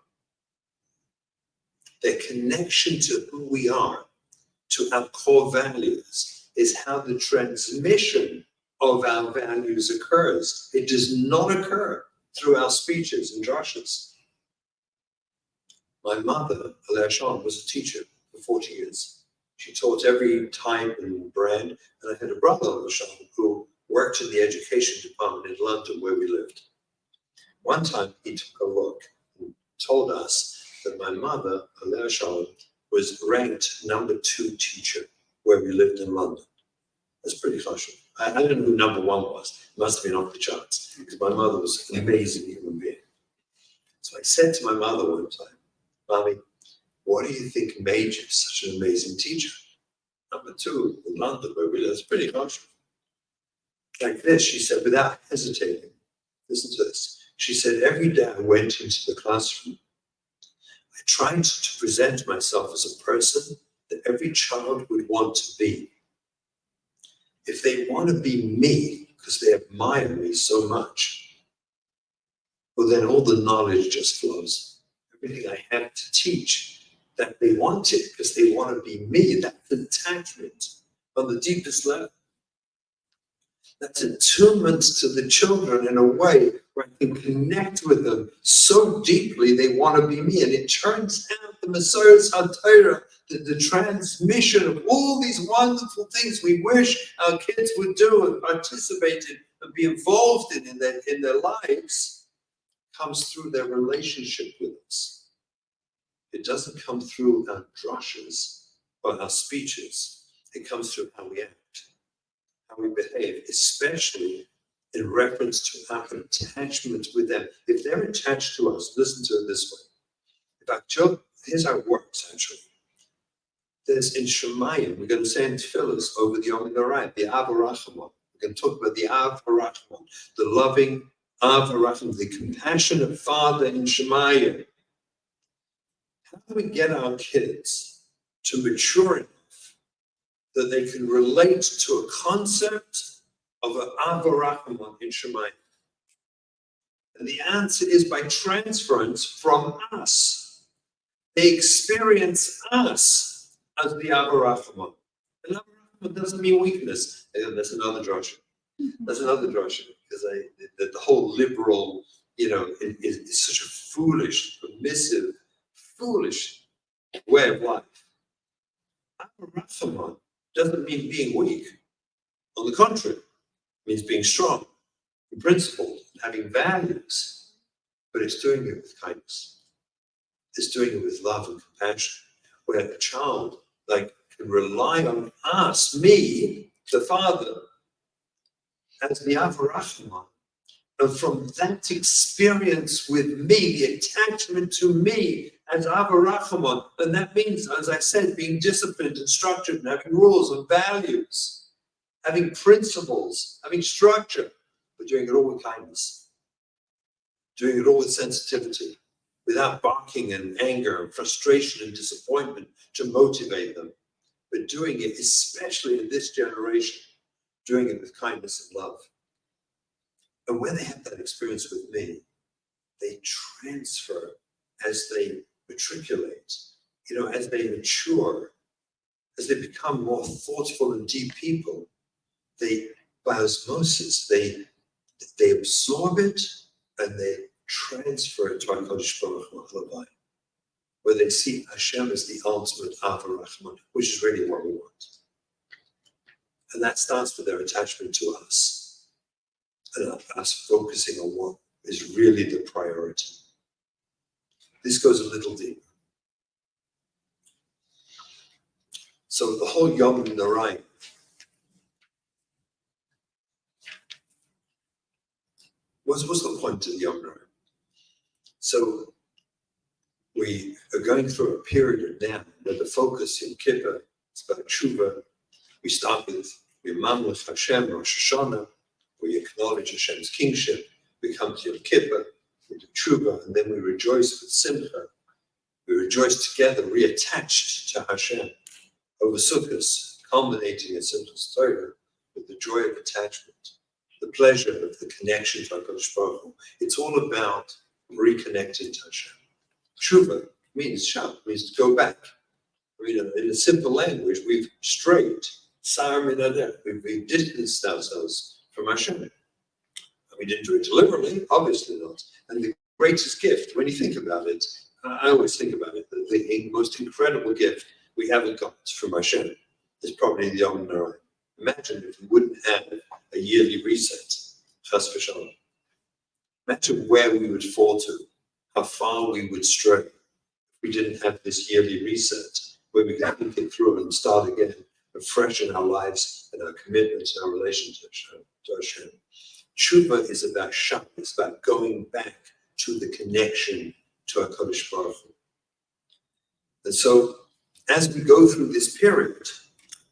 Their connection to who we are, to our core values, is how the transmission of our values occurs. It does not occur through our speeches and drushes. My mother, Alea Shalom, was a teacher for 40 years. She taught every type and brand, and I had a brother, Alea Shalom, who worked in the education department in London where we lived. One time he took a look and told us that my mother, Alea Shalom, was ranked #2 teacher where we lived in London. That's pretty close. I don't know who #1 was. It must have been off the charts, because my mother was an amazing human being. So I said to my mother one time, "Mommy, what do you think made you such an amazing teacher?" #2 in London, where we live. It's pretty close. Like this, she said, without hesitating. Listen to this. She said, "Every day I went into the classroom, I tried to present myself as a person that every child would want to be. If they want to be me because they admire me so much, well, then all the knowledge just flows. Everything I have to teach, that they want it because they want to be me, that's attachment on the deepest level. That's attunement to the children in a way where I can connect with them so deeply they want to be me." And it turns out the Messiah Torah, the transmission of all these wonderful things we wish our kids would do and participate in and be involved in their lives, comes through their relationship with us. It doesn't come through our drushes or our speeches. It comes through how we act, how we behave, especially in reference to our attachment with them. If they're attached to us, listen to it this way. If our children, here's how it works actually. There's in Shemayim, we're going to say in Tefillas over the Yom Tov, the Av HaRachamon. We're going to talk about the Av HaRachamon, the loving Av HaRachamon, the compassionate Father in Shemayim. How do we get our kids to mature enough that they can relate to a concept of an Av HaRachamon in Shemayim? And the answer is by transference from us. They experience us as the Av HaRachamon. And Av HaRachamon doesn't mean weakness. And that's another drasha. That's another drasha, because the whole liberal, is such a foolish, permissive, foolish way of life. Av HaRachamon doesn't mean being weak. On the contrary, it means being strong, principled, having values. But it's doing it with kindness. It's doing it with love and compassion, where a child can rely on us, me, the Father, as the Av HaRachamon. And from that experience with me, the attachment to me as Av HaRachamon, and that means, as I said, being disciplined and structured and having rules and values, having principles, having structure, but doing it all with kindness, doing it all with sensitivity, without barking and anger and frustration and disappointment to motivate them, but doing it, especially in this generation, doing it with kindness and love. And when they have that experience with me, they transfer as they matriculate, as they mature, as they become more thoughtful and deep people. They, by osmosis, they absorb it and they transfer it to HaKadosh Baruch Hu, where they see Hashem as the ultimate Av HaRachamon, which is really what we want. And that starts with their attachment to us, and us focusing on what is really the priority. This goes a little deeper. So the whole Yom Tov, what's the point of the Yom Tov? So we are going through a period now where the focus in Kippur is about tshuva. We start with Mamlech Hashem, Rosh Hashanah, where we acknowledge Hashem's kingship. We come to Yom Kippur, we do tshuva, and then we rejoice with simcha. We rejoice together, reattached to Hashem, over Sukkot, culminating in Simchas Torah with the joy of attachment, the pleasure of the connection to HaKadosh Baruch Hu. It's all about reconnecting to Hashem. Tshuva means to go back. I mean, in a simple language, we've strayed, we've distanced ourselves from Hashem. And we didn't do it deliberately, obviously not. And the greatest gift, when you think about it, I always think about it, the most incredible gift we haven't got from Hashem is probably the Yom Tov. Imagine if we wouldn't have a yearly reset, Chas v'shalom. Imagine where we would fall to, how far we would stray if we didn't have this yearly reset, where we can think it through and start again, afresh in our lives and our commitment and our relationship to Hashem. Tshuva is about sham, it's about going back to the connection to our HaKadosh Baruch Hu. And so, as we go through this period,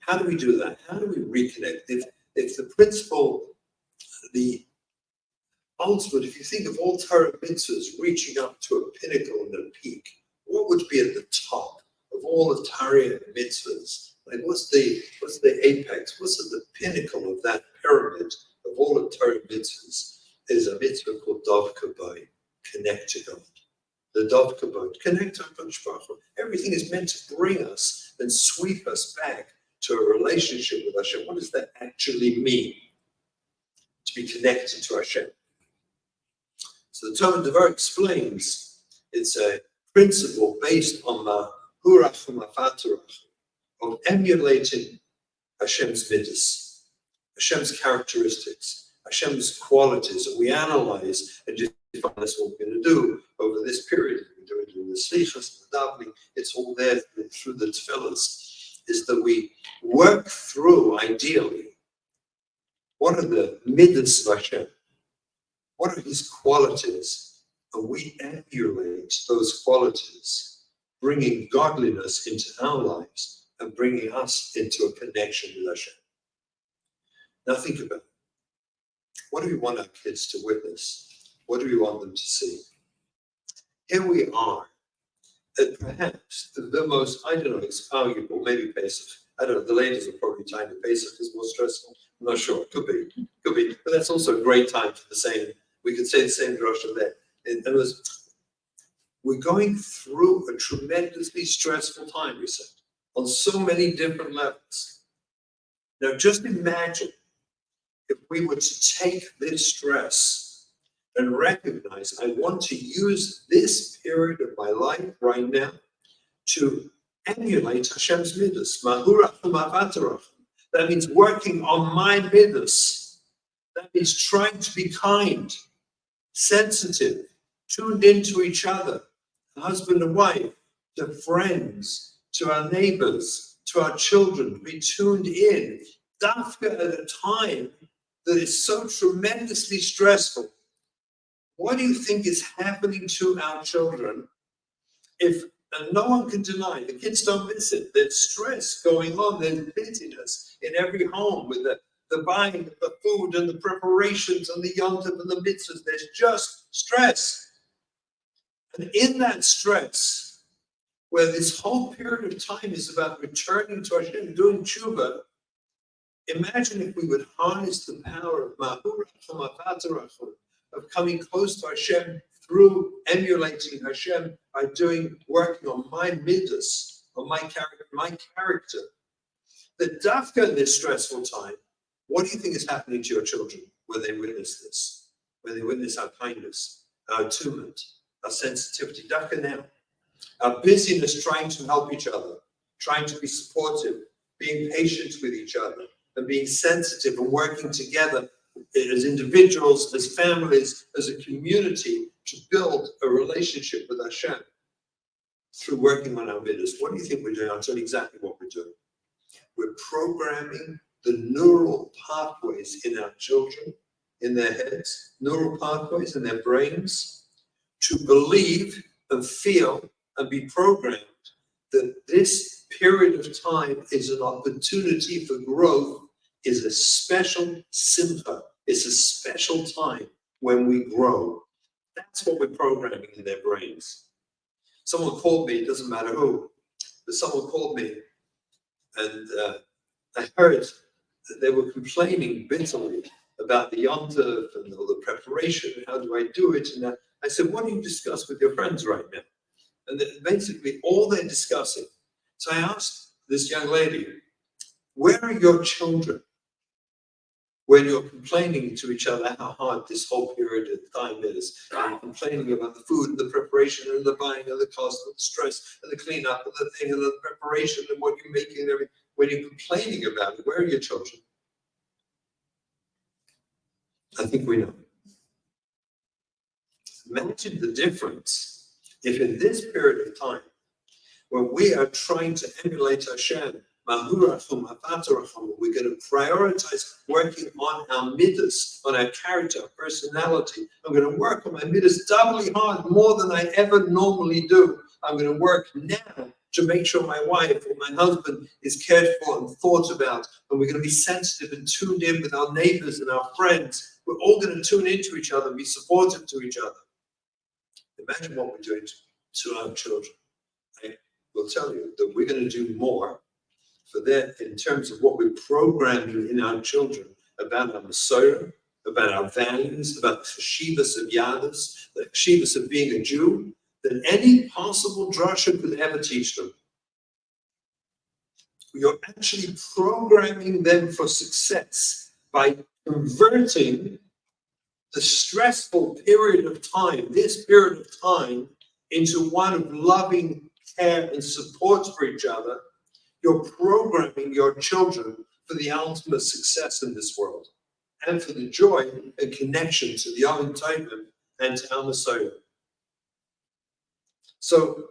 how do we do that? How do we reconnect? If the principle, the ultimate, if you think of all Torah mitzvahs reaching up to a pinnacle and a peak, what would be at the top of all the Torah mitzvahs? Like what's the apex? What's at the pinnacle of that pyramid of all the Torah mitzvahs? Is a mitzvah called Davka Bay, connect to God. The Davka Bay, connect to HaKadosh Baruch Hu. Everything is meant to bring us and sweep us back to a relationship with Hashem. What does that actually mean? To be connected to Hashem. So the Torah Devar explains it's a principle based on of emulating Hashem's midas, Hashem's characteristics, Hashem's qualities, and we analyze and define that's what we're going to do over this period. We're doing it in the slichas, the davening, it's all there through the tefillahs, is that we work through, ideally, what are the midas of Hashem? What are his qualities? And we emulate those qualities, bringing godliness into our lives and bringing us into a connection with Hashem. Now think about it. What do we want our kids to witness? What do we want them to see? Here we are at perhaps the most, I don't know, it's arguable, maybe Pesach. I don't know, the ladies will probably time the Pesach is more stressful. I'm not sure, could be. But that's also a great time for the same, we could say the same drasha there. We're going through a tremendously stressful time, we said, on so many different levels. Now just imagine if we were to take this stress and recognize, I want to use this period of my life right now to emulate Hashem's midas. That means working on my midas. That means trying to be kind, sensitive, tuned into each other, husband and wife, to friends, to our neighbors, to our children, be tuned in, dafka at a time that is so tremendously stressful. What do you think is happening to our children if, and no one can deny, the kids don't miss it, there's stress going on, there's busyness in every home with the buying of the food and the preparations and the Yom Tov and the mitzvahs, there's just stress. And in that stress, where this whole period of time is about returning to Hashem, doing tshuva, imagine if we would harness the power of coming close to Hashem through emulating Hashem by working on my midas, on my character. The dafka in this stressful time, what do you think is happening to your children when they witness this? When they witness our kindness, our attunement, our sensitivity, dafka now. Our busyness trying to help each other, trying to be supportive, being patient with each other, and being sensitive and working together as individuals, as families, as a community to build a relationship with Hashem through working on our midas. What do you think we're doing? I'll tell you exactly what we're doing. We're programming the neural pathways in our children, in their heads, neural pathways in their brains, to believe and feel and be programmed that this period of time is an opportunity for growth, is a special simcha, it's a special time when we grow. That's what we're programming in their brains. Someone called me, it doesn't matter who, but someone called me and I heard that they were complaining bitterly about the Yom Tov and all the preparation, how do I do it? And I said, what do you discuss with your friends right now? And basically all they're discussing. So I asked this young lady, where are your children when you're complaining to each other how hard this whole period of time is, and you're complaining about the food and the preparation and the buying and the cost and the stress and the cleanup and the thing and the preparation and what you're making and everything. When you're complaining about it, where are your children? I think we know. Imagine the difference if in this period of time, when we are trying to emulate Hashem, we're going to prioritize working on our midas, on our character, our personality. I'm going to work on my midas doubly hard, more than I ever normally do. I'm going to work now to make sure my wife or my husband is cared for and thought about. And we're going to be sensitive and tuned in with our neighbors and our friends. We're all going to tune into each other and be supportive to each other. Imagine what we're doing to our children. I will tell you that we're going to do more for that in terms of what we're programming in our children about our Messiah, about our values, about the chashivas of Yadus, the chashivas of being a Jew, than any possible drasha could ever teach them. You're actually programming them for success by converting the stressful period of time, this period of time, into one of loving care and support for each other. You're programming your children for the ultimate success in this world and for the joy and connection to the Untitled and to our Messiah. So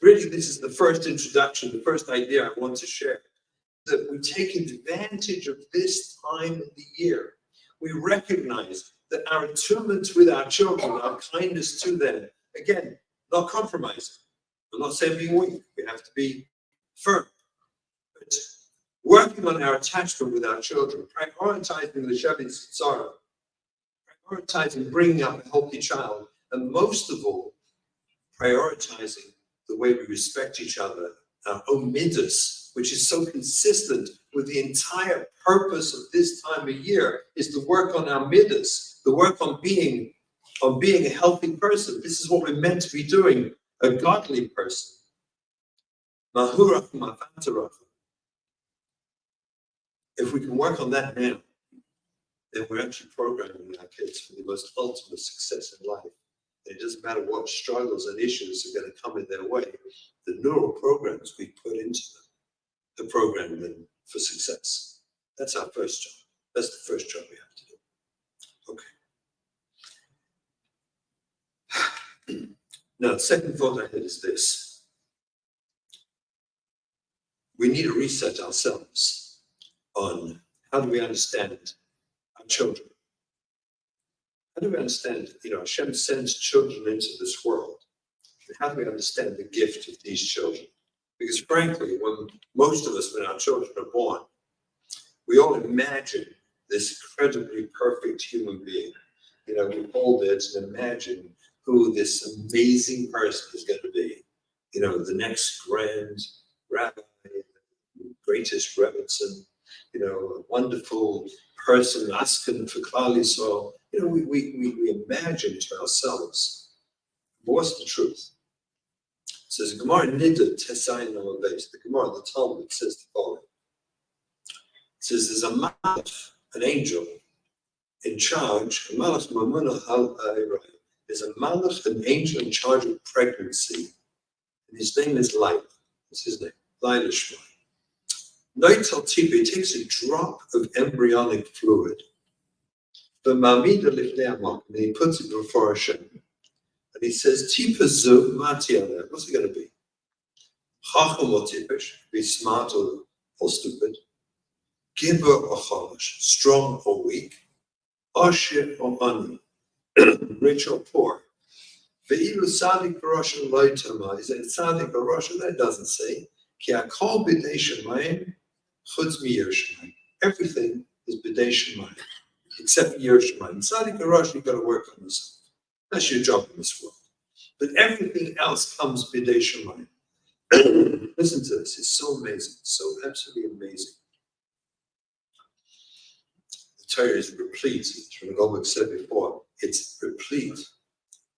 really, this is the first introduction, the first idea I want to share, that we take advantage of this time of the year. We recognize that our attunement with our children, our kindness to them, again, not compromising. I'm not saying being weak. We have to be firm. But working on our attachment with our children, prioritizing the Shevin's Tzara, prioritizing bringing up a healthy child, and most of all, prioritizing the way we respect each other, our own midas, which is so consistent with the entire purpose of this time of year, is to work on our midas, the work on being a healthy person. This is what we're meant to be doing, a godly person. If we can work on that now, then we're actually programming our kids for the most ultimate success in life. It doesn't matter what struggles and issues are going to come in their way. The neural programs we put into them, the program them for success. That's our first job. That's the first job we have to do. Okay. Now, the second thought I had is this. We need to reset ourselves on how do we understand our children. How do we understand, Hashem sends children into this world. How do we understand the gift of these children? Because frankly, when most of us, when our children are born, we all imagine this incredibly perfect human being. We hold it and imagine who this amazing person is going to be. The next grand rabbi, greatest Rebbetzin, a wonderful person, asking for Klal Yisrael. We imagine to ourselves. But what's the truth? It says, Gemara Nida Tesayin on the base. The Gemara, the Talmud says the following. It says there's a malach, an angel, in charge, a malach mamuna al-A'irai. There's a malach, an angel in charge of pregnancy. And his name is Laila. What's his name? Laila Shmai. Noitel Tipa, he takes a drop of embryonic fluid, but Mamida Lifnei Amok, and he puts it before Hashem. And he says, Tipa Zu Matiana, what's it going to be? Chacham or Tipish, be smart or stupid. Gibber or Cholish, strong or weak. Oshir or money, rich or poor. Ve'ilu Sadik Rosh Loitama, is it Sadik or Rosh? That doesn't say. Ki Akol B'dei Shemayim, Chutz Miyir Shemayim. Everything is B'dei Shemayim. except Yerushalayim. Tzaddik Rosh, you've got to work on yourself. That's your job in this world. But everything else comes b'dei Shemayim. Listen to this. It's so amazing. So absolutely amazing. The Torah is replete, as Rabbi Goldberg said before, it's replete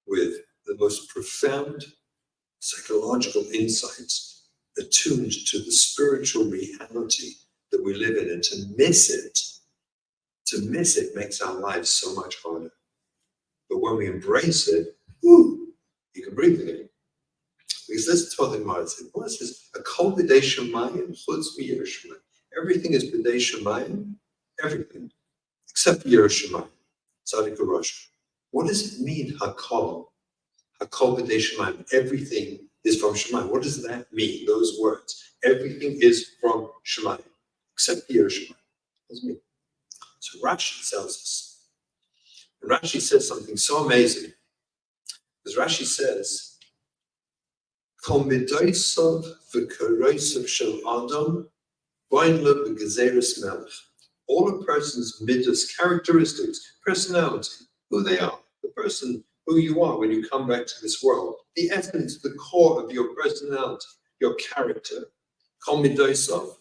with the most profound psychological insights attuned to the spiritual reality that we live in. And to miss it makes our lives so much harder. But when we embrace it, you can breathe again. Because this is what the Gemara said. What is this? A kol b'dei Shemayim chutz miYerushalayim. Everything is b'dei Shemayim. Everything. Except Yerushalayim. Tzaddik Rosh. What does it mean, hakol? Hakol b'dei Shemayim. Everything is from Shemayim. What does that mean, those words? Everything is from Shemayim. Except Yerushalayim. What does it mean? So Rashi tells us. And Rashi says something so amazing. Because Rashi says, Kol midosav v'karosav shel Adam boin lo b'gezeres melech. All a person's midas, characteristics, personality, who they are, the person who you are when you come back to this world, the essence, the core of your personality, your character. Kol midosav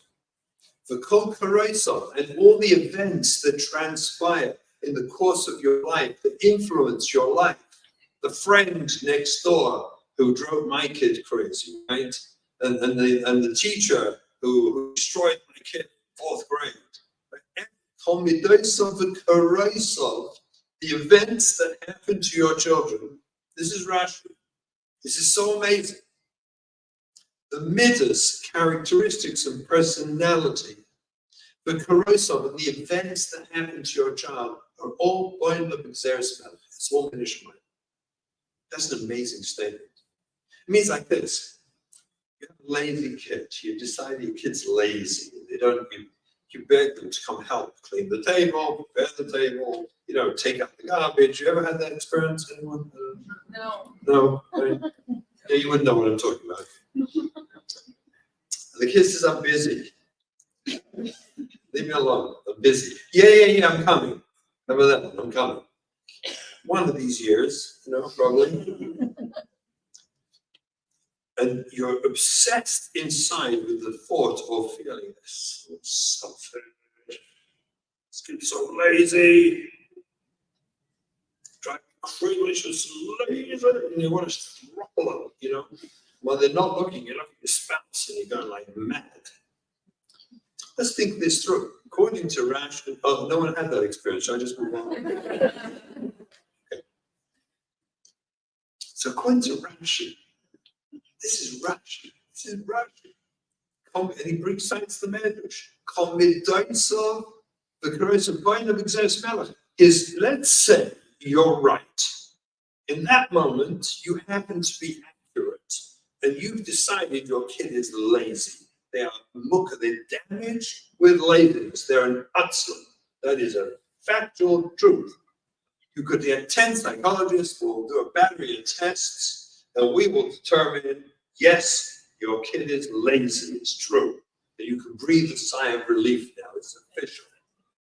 v'kol karosav, and all the events that transpire in the course of your life, that influence your life. The friend next door who drove my kid crazy, right? And the teacher who destroyed my kid in 4th grade. The events that happen to your children. This is Rashi. This is so amazing. The midas, characteristics and personality, the korosov, and the events that happen to your child are all boin lo b'gezeres melech. It's all minishmai. That's an amazing statement. It means like this. You have a lazy kid. You decide your kid's lazy. You beg them to come help clean the table, prepare the table, take out the garbage. You ever had that experience? Anyone? No. No? Yeah, you wouldn't know what I'm talking about. The kid says, I'm busy. Leave me alone. I'm busy. Yeah, I'm coming. Remember that one? I'm coming. One of these years, probably. And you're obsessed inside with the thought or feeling this selfish. This kid's so lazy. Driving crazy, just lazy. And you want to throttle them, While they're not looking, you look at your spouse and you're going like mad. Let's think this through. According to Rashi, no one had that experience. Should I just move on? Okay. So according to Rashi, this is Rashi. And he brings science to the Medrash. Kol midosav v'karosav boin lo b'gezeres melech. Is, let's say you're right. In that moment, you happen to be accurate, and you've decided your kid is lazy. They are mukha, they're damaged with laziness. They're an atzlan. That is a factual truth. You could get 10 psychologists who will do a battery of tests, and we will determine, yes, your kid is lazy. It's true. And you can breathe a sigh of relief now. It's official.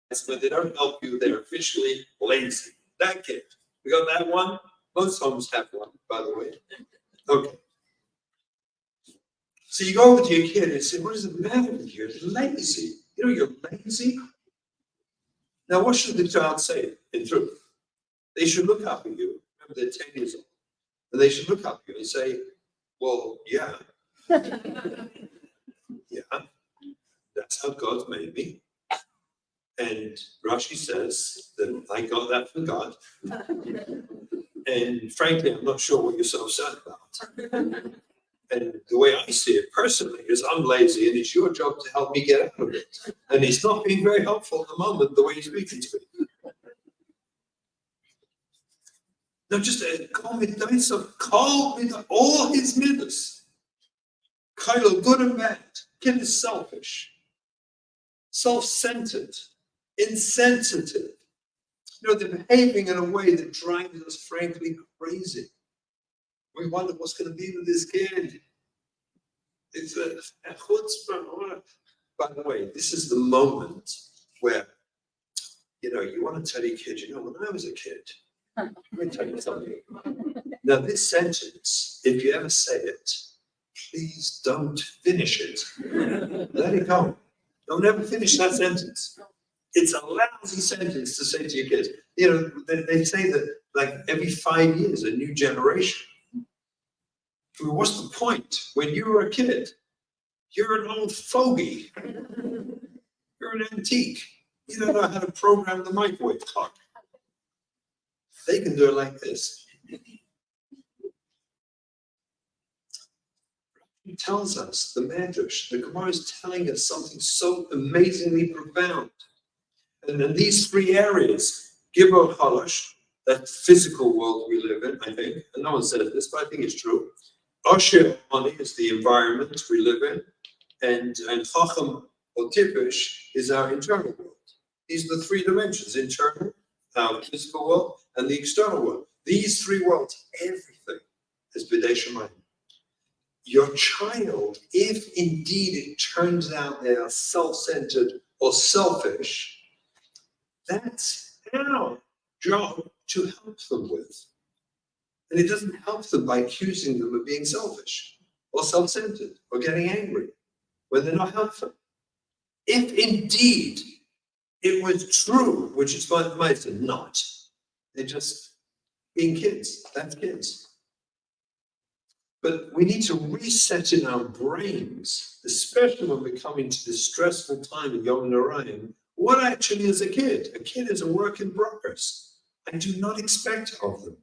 It's when they don't help you, they're officially lazy. That kid. We got that one? Most homes have one, by the way. Okay. So you go over to your kid and say, what is the matter with you? You're lazy. You're lazy. Now, what should the child say in truth? They should look up at you. Remember, they're 10 years old. And they should look up at you and say, well, yeah. Yeah. That's how God made me. And Rashi says that I got that from God. And frankly, I'm not sure what you're so upset about. And the way I see it personally is I'm lazy and it's your job to help me get out of it. And he's not being very helpful at the moment, the way he's speaking to me. No, just call me all his midas. Kylo, good and bad. Kid is selfish, self-centered, insensitive. They're behaving in a way that drives us frankly crazy. We wonder what's going to be with this kid. It's a chutzpah. By the way, this is the moment where, you want to tell your kid, when I was a kid, let me tell you something. Now, this sentence, if you ever say it, please don't finish it. Let it go. Don't ever finish that sentence. It's a lousy sentence to say to your kids. They say that like every 5 years, a new generation. What's the point? When you were a kid, you're an old fogey. You're an antique. You don't know how to program the microwave clock. They can do it like this. He tells us, the Medrash, the Gemara is telling us something so amazingly profound. And in these three areas, Gibor Chalash, that physical world we live in, I think, and no one says this, but I think it's true. Asher Ani is the environment we live in, and Chacham or Tipish is our internal world. These are the three dimensions: internal, our physical world, and the external world. These three worlds, everything is B'dei Shemayim. Your child, if indeed it turns out they are self-centered or selfish, that's our job to help them with. And it doesn't help them by accusing them of being selfish or self-centered or getting angry when they're not helpful. If indeed it was true, which is what might say not, they're just being kids. That's kids. But we need to reset in our brains, especially when we come into this stressful time in Yom Narayim, what actually is a kid? A kid is a work in progress. I do not expect of them.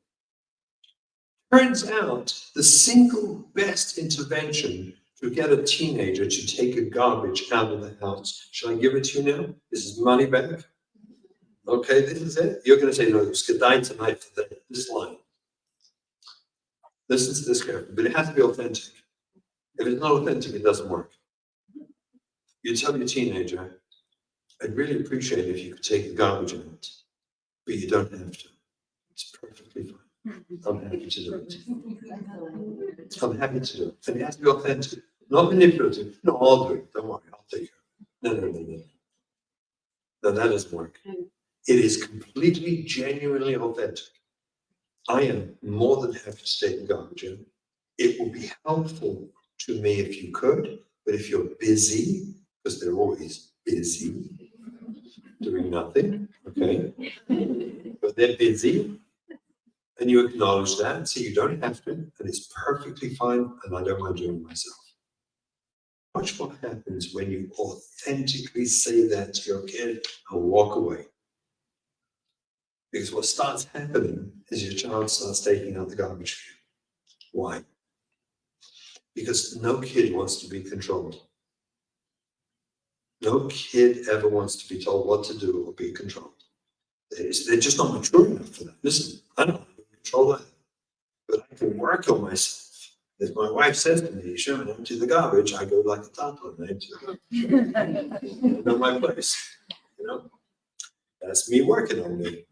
Turns out the single best intervention to get a teenager to take a garbage out of the house. Shall I give it to you now? This is money back. Okay, this is it. You're going to say, no, it's Kedai tonight for this line. Listen to this carefully, but it has to be authentic. If it's not authentic, it doesn't work. You tell your teenager, I'd really appreciate it if you could take the garbage out, but you don't have to. It's perfectly fine. I'm happy to do it. I'm happy to do it. And it has to be authentic, not manipulative. No, I'll do it. Don't worry, I'll take care of it. No. No, that doesn't work. It is completely, genuinely authentic. I am more than happy to take the garbage in. It will be helpful to me if you could, but if you're busy, because they're always busy, doing nothing, okay? But they're busy, and you acknowledge that, so you don't have to, and it's perfectly fine, and I don't mind doing it myself. Watch what happens when you authentically say that to your kid and walk away. Because what starts happening is your child starts taking out the garbage for you. Why? Because no kid wants to be controlled. No kid ever wants to be told what to do or be controlled. They're just not mature enough for that. Listen, I don't want to control that. But I can work on myself. If my wife says to me, "Shimon, empty the garbage," I go like a tato and empty the garbage. I know my place. That's me working on me.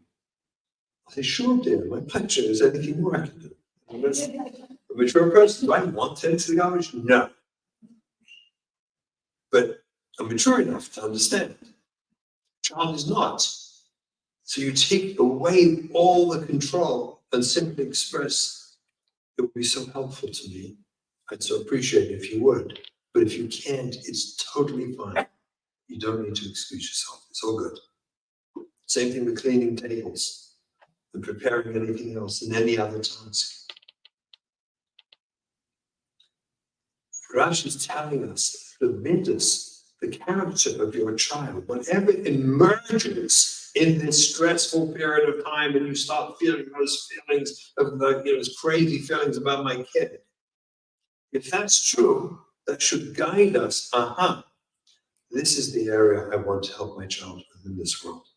I say, "Sure, dear, my pleasure. Is anything more I can do?" I'm a mature person. Do I want to empty the garbage? No. But I'm mature enough to understand. Child is not. So you take away all the control and simply express, "It would be so helpful to me. I'd so appreciate it if you would. But if you can't, it's totally fine. You don't need to excuse yourself. It's all good." Same thing with cleaning tables and preparing anything else and any other task. Rashi is telling us the midas, the character of your child, whenever it emerges in this stressful period of time and you start feeling those feelings of those crazy feelings about my kid, if that's true, that should guide us. This is the area I want to help my child with in this world.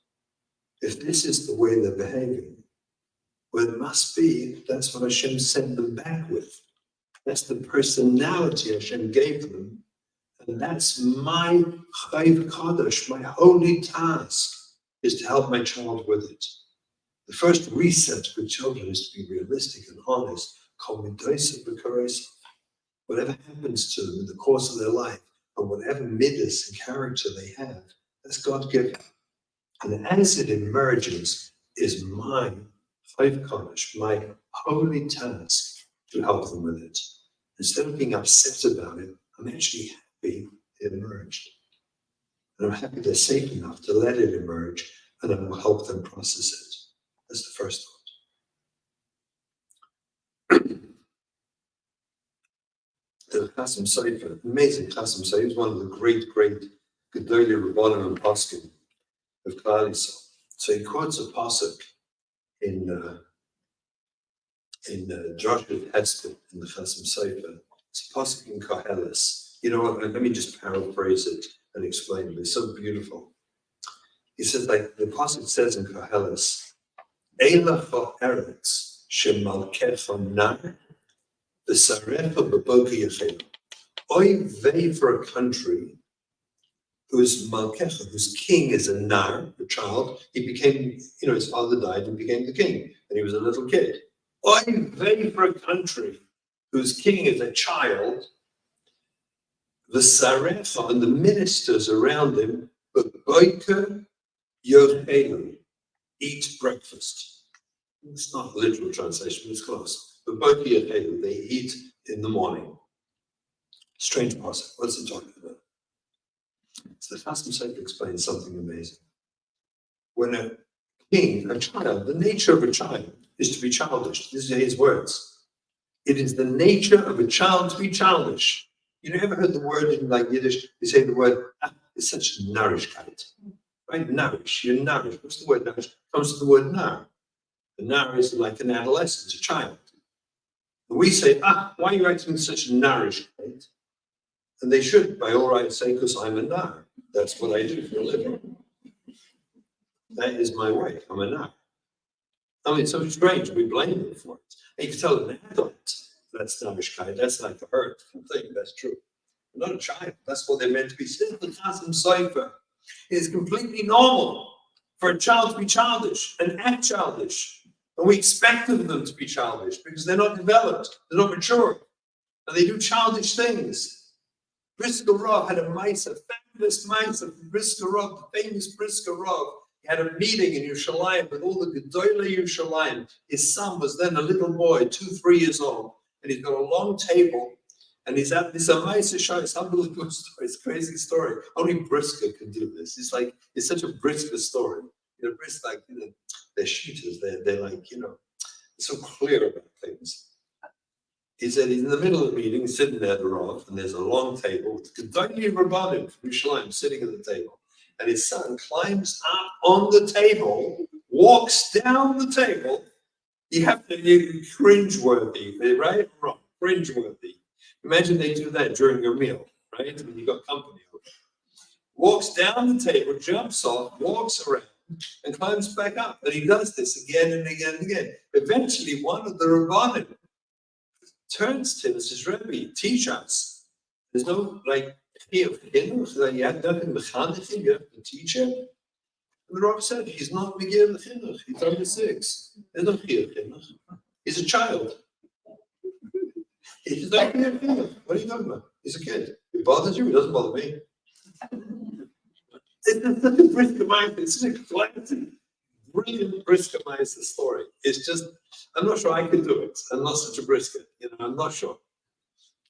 If this is the way they're behaving, well, it must be that's what Hashem sent them back with. That's the personality Hashem gave them. And that's my chayv kadosh, my holy task, is to help my child with it. The first reset with children is to be realistic and honest. Whatever happens to them in the course of their life, and whatever midas and character they have, that's God given. And as it emerges, is my chayv kodesh, my holy task to help them with it. Instead of being upset about it, I'm actually happy it emerged. And I'm happy they're safe enough to let it emerge, and I will help them process it. That's the first thought. The Chasam Sofer, amazing Chasam Sofer, he was one of the great Gedolei Rabbanim and Poskim of Klal Yisrael. So he quotes a pasuk in Joshua Hesed in the Chasam Sofer. It's a pasuk in Koheles. You know what? Let me just paraphrase it and explain it. It's so beautiful. He says, like the pasuk says in Koheles, "Eilacha eretz shemalkecha nar v'sarecha b'boker yachel." Oy vey for a country whose malkecha, whose king is a nar, a child. He became, his father died and became the king, and he was a little kid. Oy vey for a country whose king is a child. The sarecha and the ministers around him, b'boker yachel, eat breakfast. It's not a literal translation, but it's close. B'boker yachel, they eat in the morning. Strange pasuk. What's it talking about? So the Chasam Sofer explains something amazing. When a king, a child, the nature of a child is to be childish. These are his words. It is the nature of a child to be childish. You ever heard the word in like Yiddish? They say the word, it's such nourishkeit. Right? Nourish. You're nourished. What's the word nourish? It comes to the word nar. The nar is like an adolescent, a child. And we say, why are you acting such nourishkeit? And they should, by all rights, say, because I'm a nar. That's what I do for a living. That is my way. I'm a nar. I mean, it's so strange. We blame them for it. And you can tell an adult that's nourishkeit. That's like a hurtful thing. That's true. But not a child. That's what they're meant to be. Since the Chasam Sofer, it is completely normal for a child to be childish and act childish. And we expect of them to be childish because they're not developed. They're not mature. And they do childish things. Brisker Rav had a mice, a fabulous mice of Brisker Rav, the famous Brisker Rav. He had a meeting in Yerushalayim with all the Gedolei Yerushalayim. His son was then a little boy, 2-3 years old, and he's got a long table, and he's at this mice show. It's unbelievable story. It's a crazy story. Only Brisker can do this. It's such a Brisker story. Brisker, they're shooters. They're like, so clear about things. He said he's in the middle of the meeting, sitting there at the Rav, and there's a long table with Gedolei Rabbanim from Yerushalayim sitting at the table. And his son climbs up on the table, walks down the table. You have to be cringeworthy, right? Wrong, cringeworthy. Imagine they do that during your meal, right? When you got company over. Walks down the table, jumps off, walks around, and climbs back up. And he does this again and again and again. Eventually, one of the Rabbanim turns to him and says, "Rebbe, teach us. There's no fear of him, you have nothing mechanic him, you have to teach him." And the Rav said, he's not Megir L'Chinuch, he's under 6. There's no fear of him. He's a child. He's not fear of him. What are you talking about? He's a kid. It bothers you, it doesn't bother me. It's such a Brisker mind, it's such a classic, brilliant Brisker mind story. It's just, I'm not sure I could do it. I'm not such a Brisker, I'm not sure.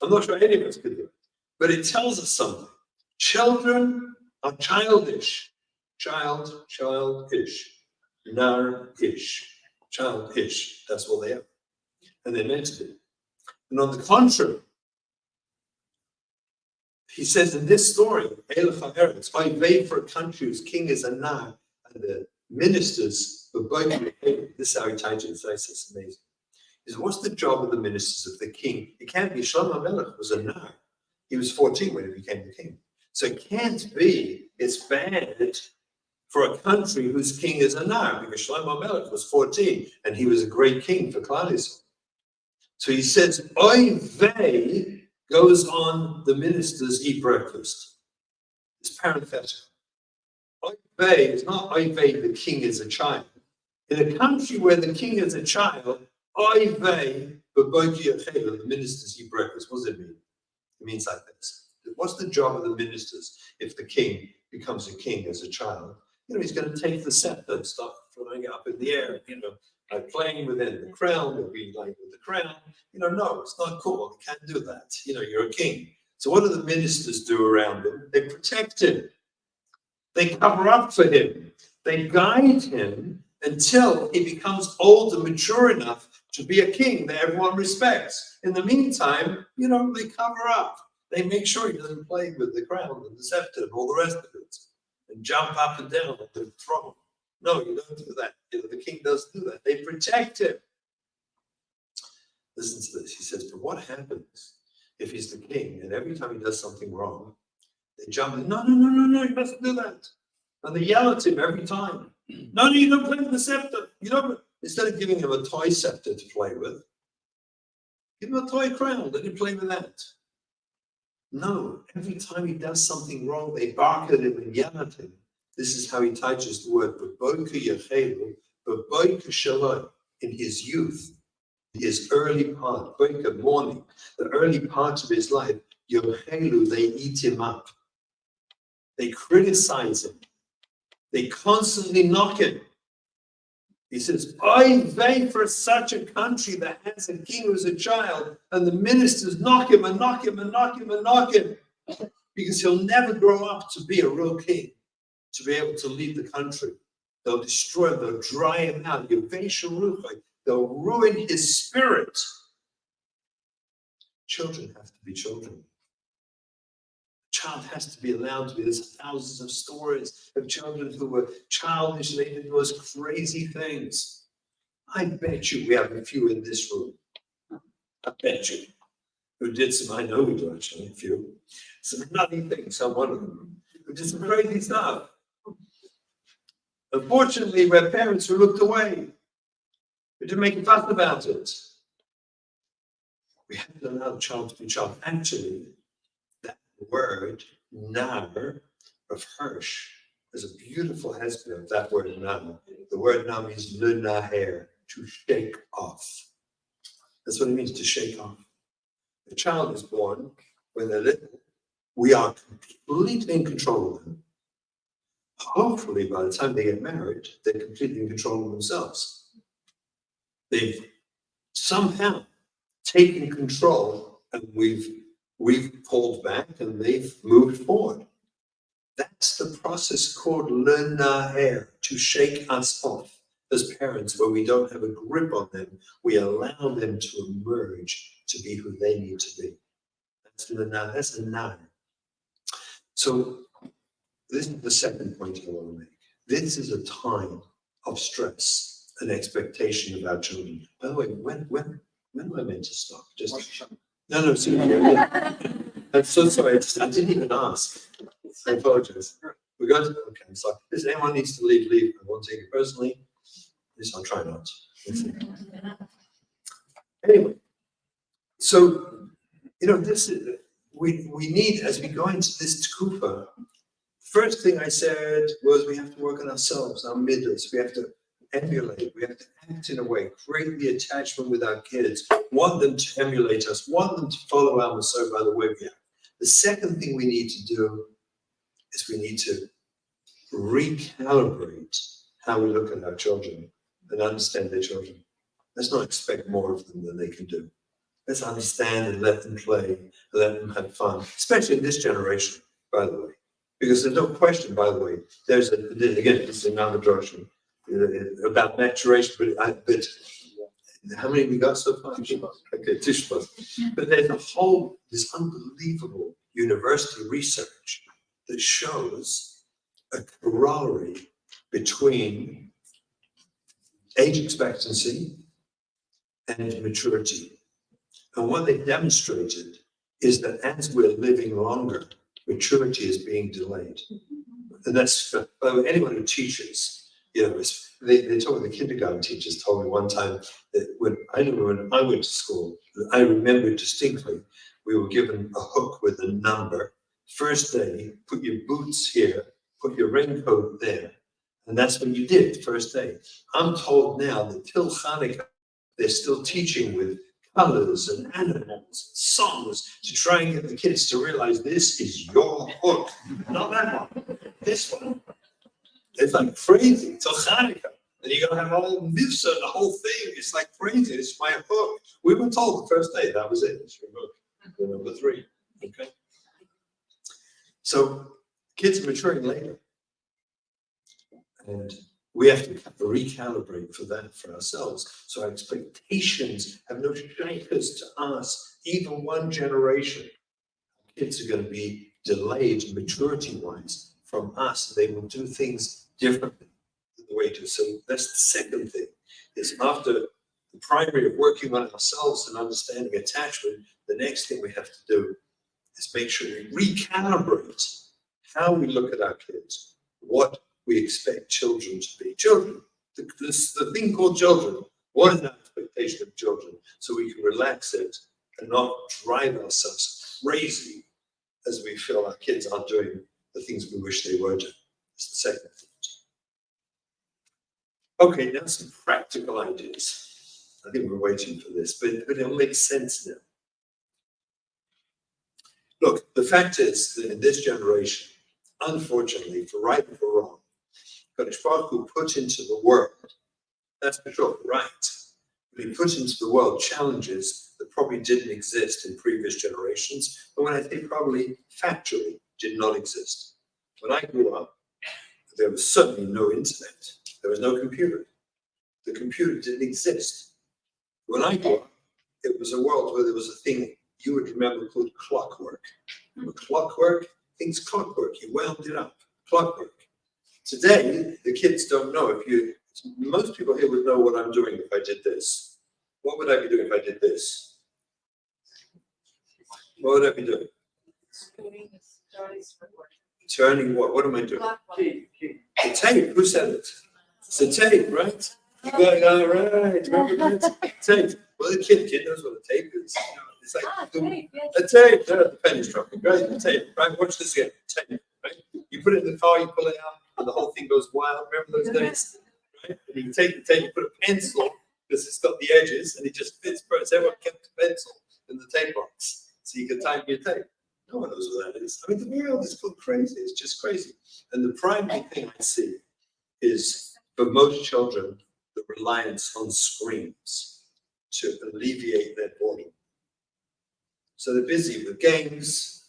I'm not sure any of us could do it. But it tells us something. Children are childish. Childish. Nar-ish. Childish. That's what they are. And they're meant to be. And on the contrary, he says in this story, Eilacha eretz, I wait for a country whose king is a nar, and the ministers of both. This is how he titled it. It's amazing. He says, what's the job of the ministers of the king? It can't be. Shlomo Melech was a nar. He was 14 when he became the king. So it can't be, it's bad for a country whose king is a nar, because Shlomo Melech was 14 and he was a great king for Klal Yisrael. So he says, Oy vey goes on, the ministers eat breakfast. It's parenthetical. Oy vey is not oy vey, the king is a child. In a country where the king is a child, oy vey, the ministers eat breakfast. What does it mean? It means like this. What's the job of the ministers if the king becomes a king as a child? he's going to take the scepter and start flying up in the air, like playing within the crown, or be like with the crown. No, it's not cool. You can't do that. You're a king. So what do the ministers do around him? They protect him. They cover up for him. They guide him until he becomes old and mature enough to be a king that everyone respects. In the meantime, they cover up. They make sure he doesn't play with the crown and the scepter and all the rest of it and jump up and down on the throne. No, you don't do that. The king doesn't do that. They protect him. Listen to this. He says, but what happens if he's the king and every time he does something wrong, they jump in, no, you mustn't do that. And they yell at him every time. No, you don't play with the scepter. Instead of giving him a toy scepter to play with, give him a toy crown. Let him play with that. No, every time he does something wrong, they bark at him and yell at him. This is how he teaches the word, in his youth, his early part, morning, the early parts of his life, they eat him up. They criticize him. They constantly knock him. He says, oy vey for such a country that has a king who's a child, and the ministers knock him and knock him and knock him and knock him, because he'll never grow up to be a real king, to be able to lead the country. They'll destroy him, they'll dry him out, they'll ruin his spirit. Children have to be children. Child has to be allowed to be. There's thousands of stories of children who were childish and they did those crazy things. I bet you we have a few in this room. I bet you. Who did some, I know we do actually, a few. Some nutty things, some one of them. Who did some crazy stuff. Unfortunately, we had parents who looked away. We didn't make a fuss about it. We have to allow the child to be child. Actually, that word, nar, of Hirsch, is a beautiful husband of that word, nam. The word nam means le naher, to shake off. That's what it means, to shake off. The child is born when they're little. We are completely in control of them. Hopefully, by the time they get married, they're completely in control of themselves. They've somehow taken control, and we've pulled back, and they've moved forward. That's the process called le naher, to shake us off as parents, where we don't have a grip on them. We allow them to emerge to be who they need to be. That's le naher. That's a naher. So this is the second point I want to make. This is a time of stress and expectation of our children. By the way, when am I meant to stop? No, seriously. I'm so sorry. I didn't even ask. I apologize. We're going to. Okay, I'm sorry. If anyone needs to leave. I won't take it personally. At least I'll try not. Anyway, so this is we need, as we go into this tkufa. First thing I said was we have to work on ourselves, our midas. We have to emulate. We have to act in a way, create the attachment with our kids, want them to emulate us, want them to follow our Masor by the way we act. The second thing we need to do is we need to recalibrate how we look at our children and understand their children. Let's not expect more of them than they can do. Let's understand and let them play, let them have fun, especially in this generation, by the way. Because there's no question, by the way, again, this is another drasha about maturation, but how many we got so far? Okay, Tishbas. But there's this unbelievable university research that shows a corollary between age expectancy and maturity. And what they demonstrated is that as we're living longer, maturity is being delayed. And that's for anyone who teaches, they told me, the kindergarten teachers told me one time that when I went to school, I remember distinctly, we were given a hook with a number. First day, put your boots here, put your raincoat there. And that's what you did, first day. I'm told now that till Hanukkah, they're still teaching with colors and animals and songs to try and get the kids to realize this is your hook, not that one, this one. It's like crazy. Till Hanukkah. And you're going to have a whole mitzvah, the whole thing. It's like crazy. It's my hook. We were told the first day that was it. It's your hook. Number 3. Okay. So kids are maturing later. And we have to recalibrate for that for ourselves. So our expectations have no shaykhs to us, even one generation. Kids are going to be delayed maturity-wise from us. They will do things differently than the way to. So that's the second thing, is after the primary of working on ourselves and understanding attachment, the next thing we have to do is make sure we recalibrate how we look at our kids, what we expect children to be. Children, the thing called children, what is our expectation of children? So we can relax it and not drive ourselves crazy as we feel our kids aren't doing the things we wish they were doing. It's the second thing. Okay, now some practical ideas. I think we're waiting for this, but it'll make sense now. Look, the fact is that in this generation, unfortunately, for right or for wrong, Kadosh Baruch Hu put into the world, that's for sure, right, but he put into the world challenges that probably didn't exist in previous generations, but when I say probably, factually, did not exist. When I grew up, there was certainly no internet. There was no computer. The computer didn't exist. When I grew up, it was a world where there was a thing you would remember called clockwork. Remember clockwork? Things clockwork. You wound it up. Clockwork. Today, the kids don't know. Most people here would know what I'm doing if I did this. What would I be doing if I did this? What would I be doing? Turning what? What am I doing? The tape. Who said it? It's the tape, right? You're going, all right. Remember that? Tape. Well, the kid knows what a tape is. You know, it's like a tape. The penny's dropping. Right? The tape. Right? Watch this again. Tape. Right? You put it in the car, you pull it out, and the whole thing goes wild. Remember those days? Right? And you take the tape, you put a pencil, because it's got the edges, and it just fits. Everyone kept a pencil in the tape box, so you can type your tape. No one knows what that is. I mean, the world is called crazy. It's just crazy. And the primary thing I see is, for most children, the reliance on screens to alleviate their boredom. So they're busy with games,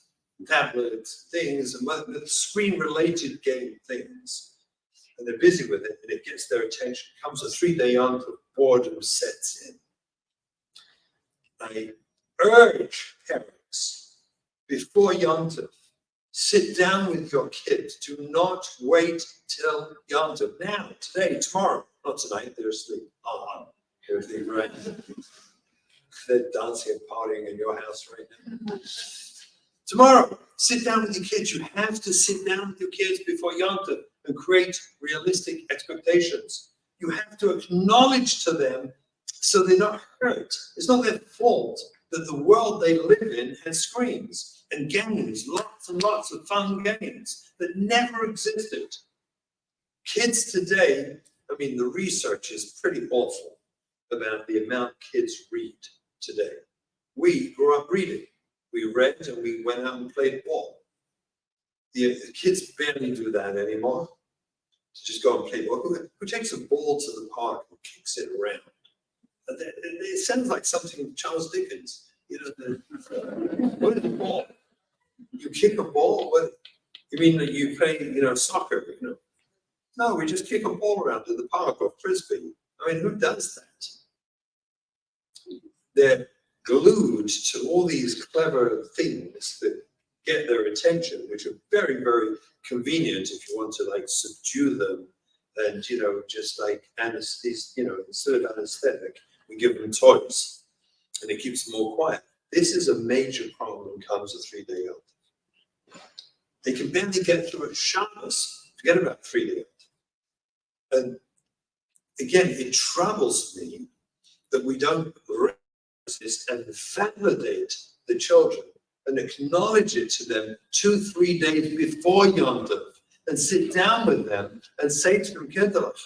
tablets, things, and with screen-related game things. And they're busy with it, and it gets their attention. Comes a 3-day Yom Tov, boredom sets in. I urge parents, before Yom Tov, sit down with your kids. Do not wait till Yom Tov. Now, today, tomorrow, not tonight, they're asleep. They're asleep, right? They're dancing and partying in your house right now. Tomorrow, sit down with your kids. You have to sit down with your kids before Yom Tov and create realistic expectations. You have to acknowledge to them so they're not hurt. It's not their fault that the world they live in has screens and games, lots and lots of fun games that never existed. Kids today, I mean, the research is pretty awful about the amount kids read today. We grew up reading. We read and we went out and played ball. The kids barely do that anymore. Just go and play ball. Who takes a ball to the park and kicks it around? It sounds like something Charles Dickens. You know, what is a ball? You kick a ball? What? You mean that you play, soccer? No, we just kick a ball around in the park or frisbee. I mean, who does that? They're glued to all these clever things that get their attention, which are very, very convenient if you want to subdue them and, just like anesthesia, instead of anesthetic, we give them toys and it keeps them all quiet. This is a major problem when it comes to 3-day Yom Tov. They can barely get through a Shabbos, forget about 3-day Yom Tov. And again, it troubles me that we don't recognize this and validate the children and acknowledge it to them 2-3 days before Yom Tov and sit down with them and say to them, Kedalach,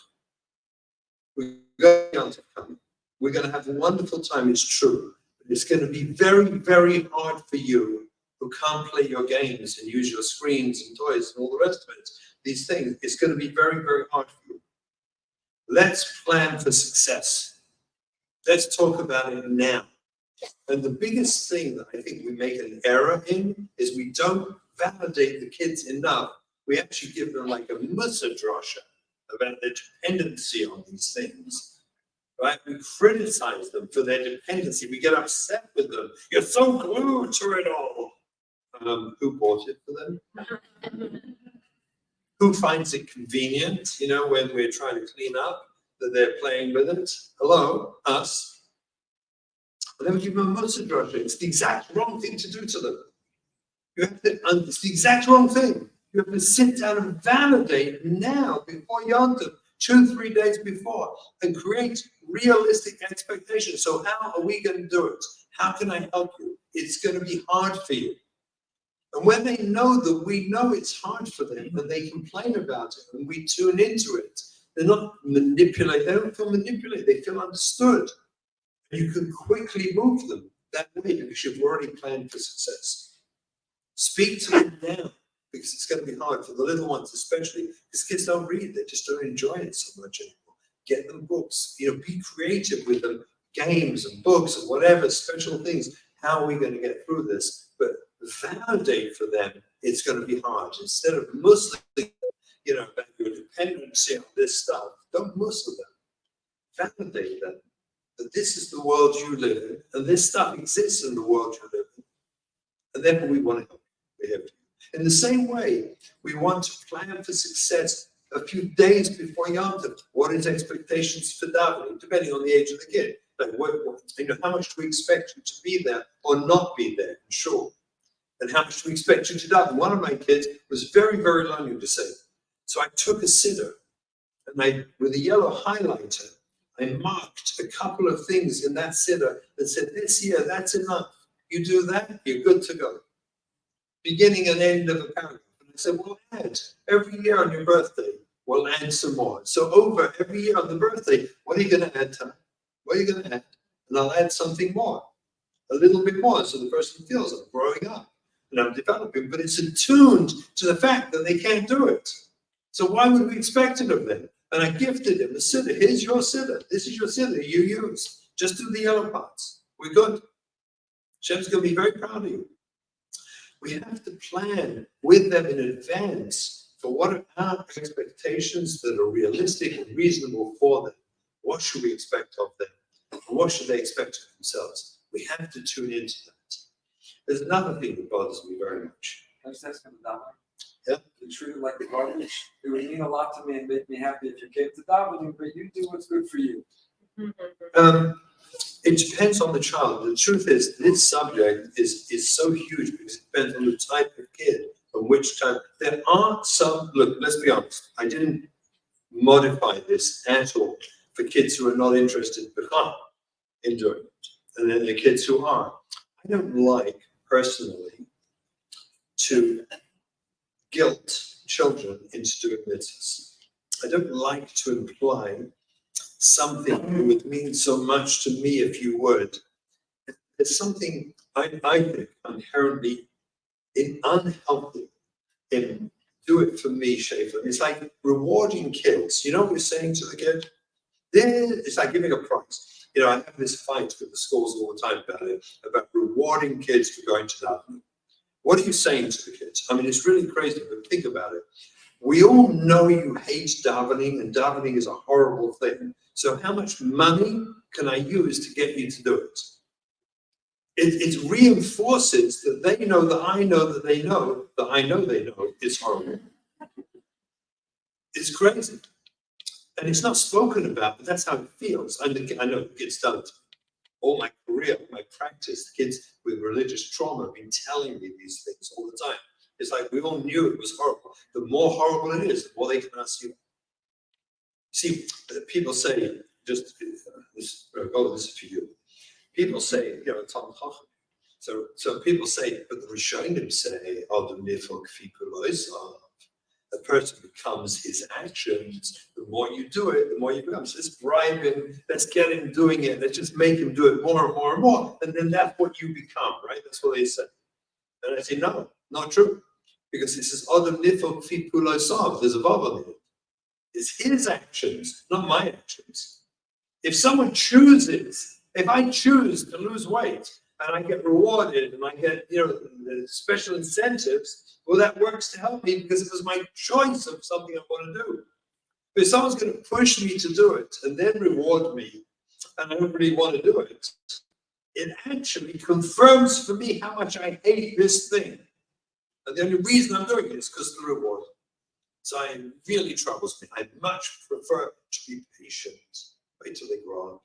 we've got Yom Tov coming. We're going to have a wonderful time, it's true. But it's going to be very, very hard for you who can't play your games and use your screens and toys and all the rest of it, these things, it's going to be very, very hard for you. Let's plan for success. Let's talk about it now. And the biggest thing that I think we make an error in is we don't validate the kids enough. We actually give them like a mitzvah drasha about their dependency on these things, right? We criticize them for their dependency. We get upset with them. You're so glued to it all. Who bought it for them? Who finds it convenient, when we're trying to clean up, that they're playing with it? Hello, us. And then we give them a mitzvah drasha. It's the exact wrong thing to do to them. It's the exact wrong thing. You have to sit down and validate now before Yom Tov, 2-3 days before, and create realistic expectations. So how are we going to do it? How can I help you? It's going to be hard for you. And when they know that we know it's hard for them, and they complain about it, and we tune into it, they're not manipulated. They don't feel manipulated. They feel understood. And you can quickly move them that way because you've already planned for success. Speak to them now, because it's going to be hard for the little ones, especially because kids don't read. They just don't enjoy it so much anymore. Get them books. Be creative with them, games and books and whatever, special things. How are we going to get through this? But validate for them, it's going to be hard. Instead of muscling, about your dependency on this stuff, don't muscle them. Validate them that this is the world you live in, and this stuff exists in the world you live in. And therefore we want to help you. In the same way, we want to plan for success a few days before Yom Tov. What is expectations for davening, depending on the age of the kid? Like how much do we expect you to be there or not be there? Sure. And how much do we expect you to daven? One of my kids was very, very learning to say. So I took a siddur, and with a yellow highlighter, I marked a couple of things in that siddur that said, this year, that's enough. You do that, you're good to go. Beginning and end of a paragraph. And I said, we'll add every year on your birthday, we'll add some more. So over every year on the birthday, what are you going to add, Tom? What are you going to add? And I'll add something more, a little bit more, so the person feels I'm growing up and I'm developing, but it's attuned to the fact that they can't do it. So why would we expect it of them? And I gifted him a siddur. Here's your siddur. This is your siddur you use. Just do the yellow parts. We're good. Hashem's going to be very proud of you. We have to plan with them in advance for what are our expectations that are realistic and reasonable for them. What should we expect of them? And what should they expect of themselves? We have to tune into that. There's another thing that bothers me very much. Can I just ask him a davening? Yeah. You treat it like a garbage. It would mean a lot to me and make me happy if you came to davening, but you do what's good for you. It depends on the child. The truth is, this subject is so huge because it depends on the type of kid and which type. There are some, look, let's be honest, I didn't modify this at all for kids who are not interested but are enjoying it. And then the kids who are. I don't like, personally, to guilt children into doing mitzvahs. I don't like to imply something that would mean so much to me if you would. There's something I think inherently unhealthy in do it for me, Schaefer. It's like rewarding kids. You know what we're saying to the kid? It's like giving a prize. I have this fight with the schools all the time about it, about rewarding kids for going to davening. What are you saying to the kids? I mean, it's really crazy, but think about it. We all know you hate davening, and davening is a horrible thing. So how much money can I use to get you to do it? It reinforces that they know that I know that they know that I know they know it's horrible. It's crazy. And it's not spoken about, but that's how it feels. I know it gets done. All my career, my practice, kids with religious trauma have been telling me these things all the time. It's like we all knew it was horrible. The more horrible it is, the more they can ask you. See, people say, this is for you. People say, Tom Chacham. So people say, but the Rishonim say, a person becomes his actions. The more you do it, the more you become. So let's bribe him. Let's get him doing it. Let's just make him do it more and more and more. And then that's what you become, right? That's what they say. And I say, no, not true. Because it says, Odom nifel kfi pulo sav. There's a vav on it. It's his actions, not my actions. If someone chooses, if I choose to lose weight and I get rewarded and I get, the special incentives, well, that works to help me because it was my choice of something I want to do. But if someone's going to push me to do it and then reward me, and I don't really want to do it, it actually confirms for me how much I hate this thing. And the only reason I'm doing it is because of the reward. So it really troubles me. I much prefer to be patient. Wait till they grow up.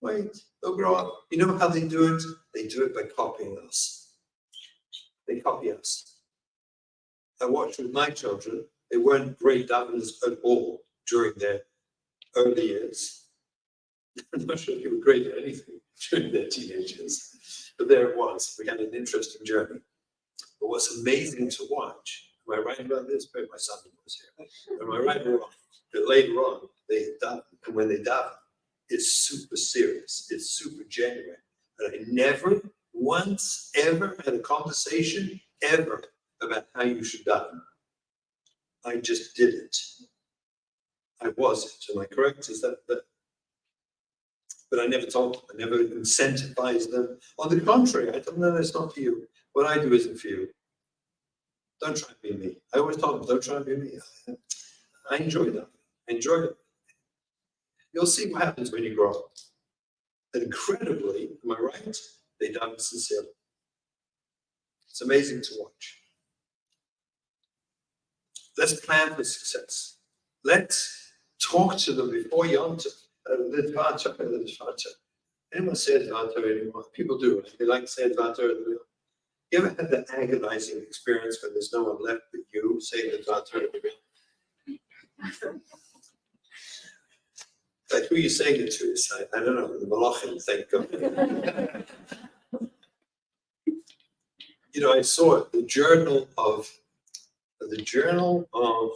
Wait, they'll grow up. You know how they do it? They do it by copying us. They copy us. I watched with my children. They weren't great daveners at all during their early years. I'm not sure they were great at anything during their teenage years. But there it was. We had an interesting journey. But what's amazing to watch, am I right about this? Maybe my son was here. Am I right or wrong? That later on, they daven. And when they daven, it's super serious. It's super genuine. And I never once ever had a conversation ever about how you should daven. I just did it. I was it. Am I correct? Is that? But I never told them. I never incentivized them. On the contrary, I told them, no, it's not for you. What I do isn't for you. Don't try and be me. I always told them, don't try and be me. I enjoy that. I enjoy it. You'll see what happens when you grow up. And incredibly, am I right? They daven sincerely. It's amazing to watch. Let's plan for success. Let's talk to them before Yom Tov. The Dvatar. Anyone say Dvatar anymore? People do. They like to say Dvatar. You ever had that agonizing experience when there's no one left but you saying the Dvatar? Like who are you saying it to? I don't know. The Malachim, thank God. I saw it. The journal of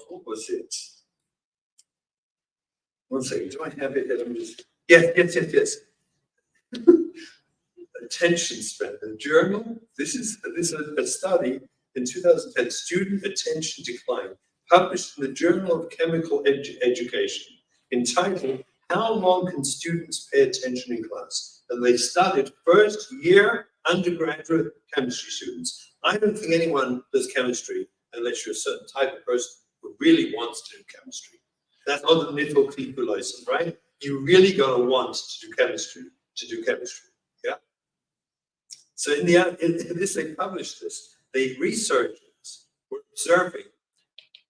what was it? One second, do I have it here? Let me just, yes. Attention span. The journal, this is a study in 2010, student attention decline, published in the Journal of Chemical Education, entitled, How Long Can Students Pay Attention in Class? And they studied first year undergraduate chemistry students. I don't think anyone does chemistry unless you're a certain type of person who really wants to do chemistry. That's not the nitful license, right? You really gotta want to do chemistry, yeah? So in this, they published this. The researchers were observing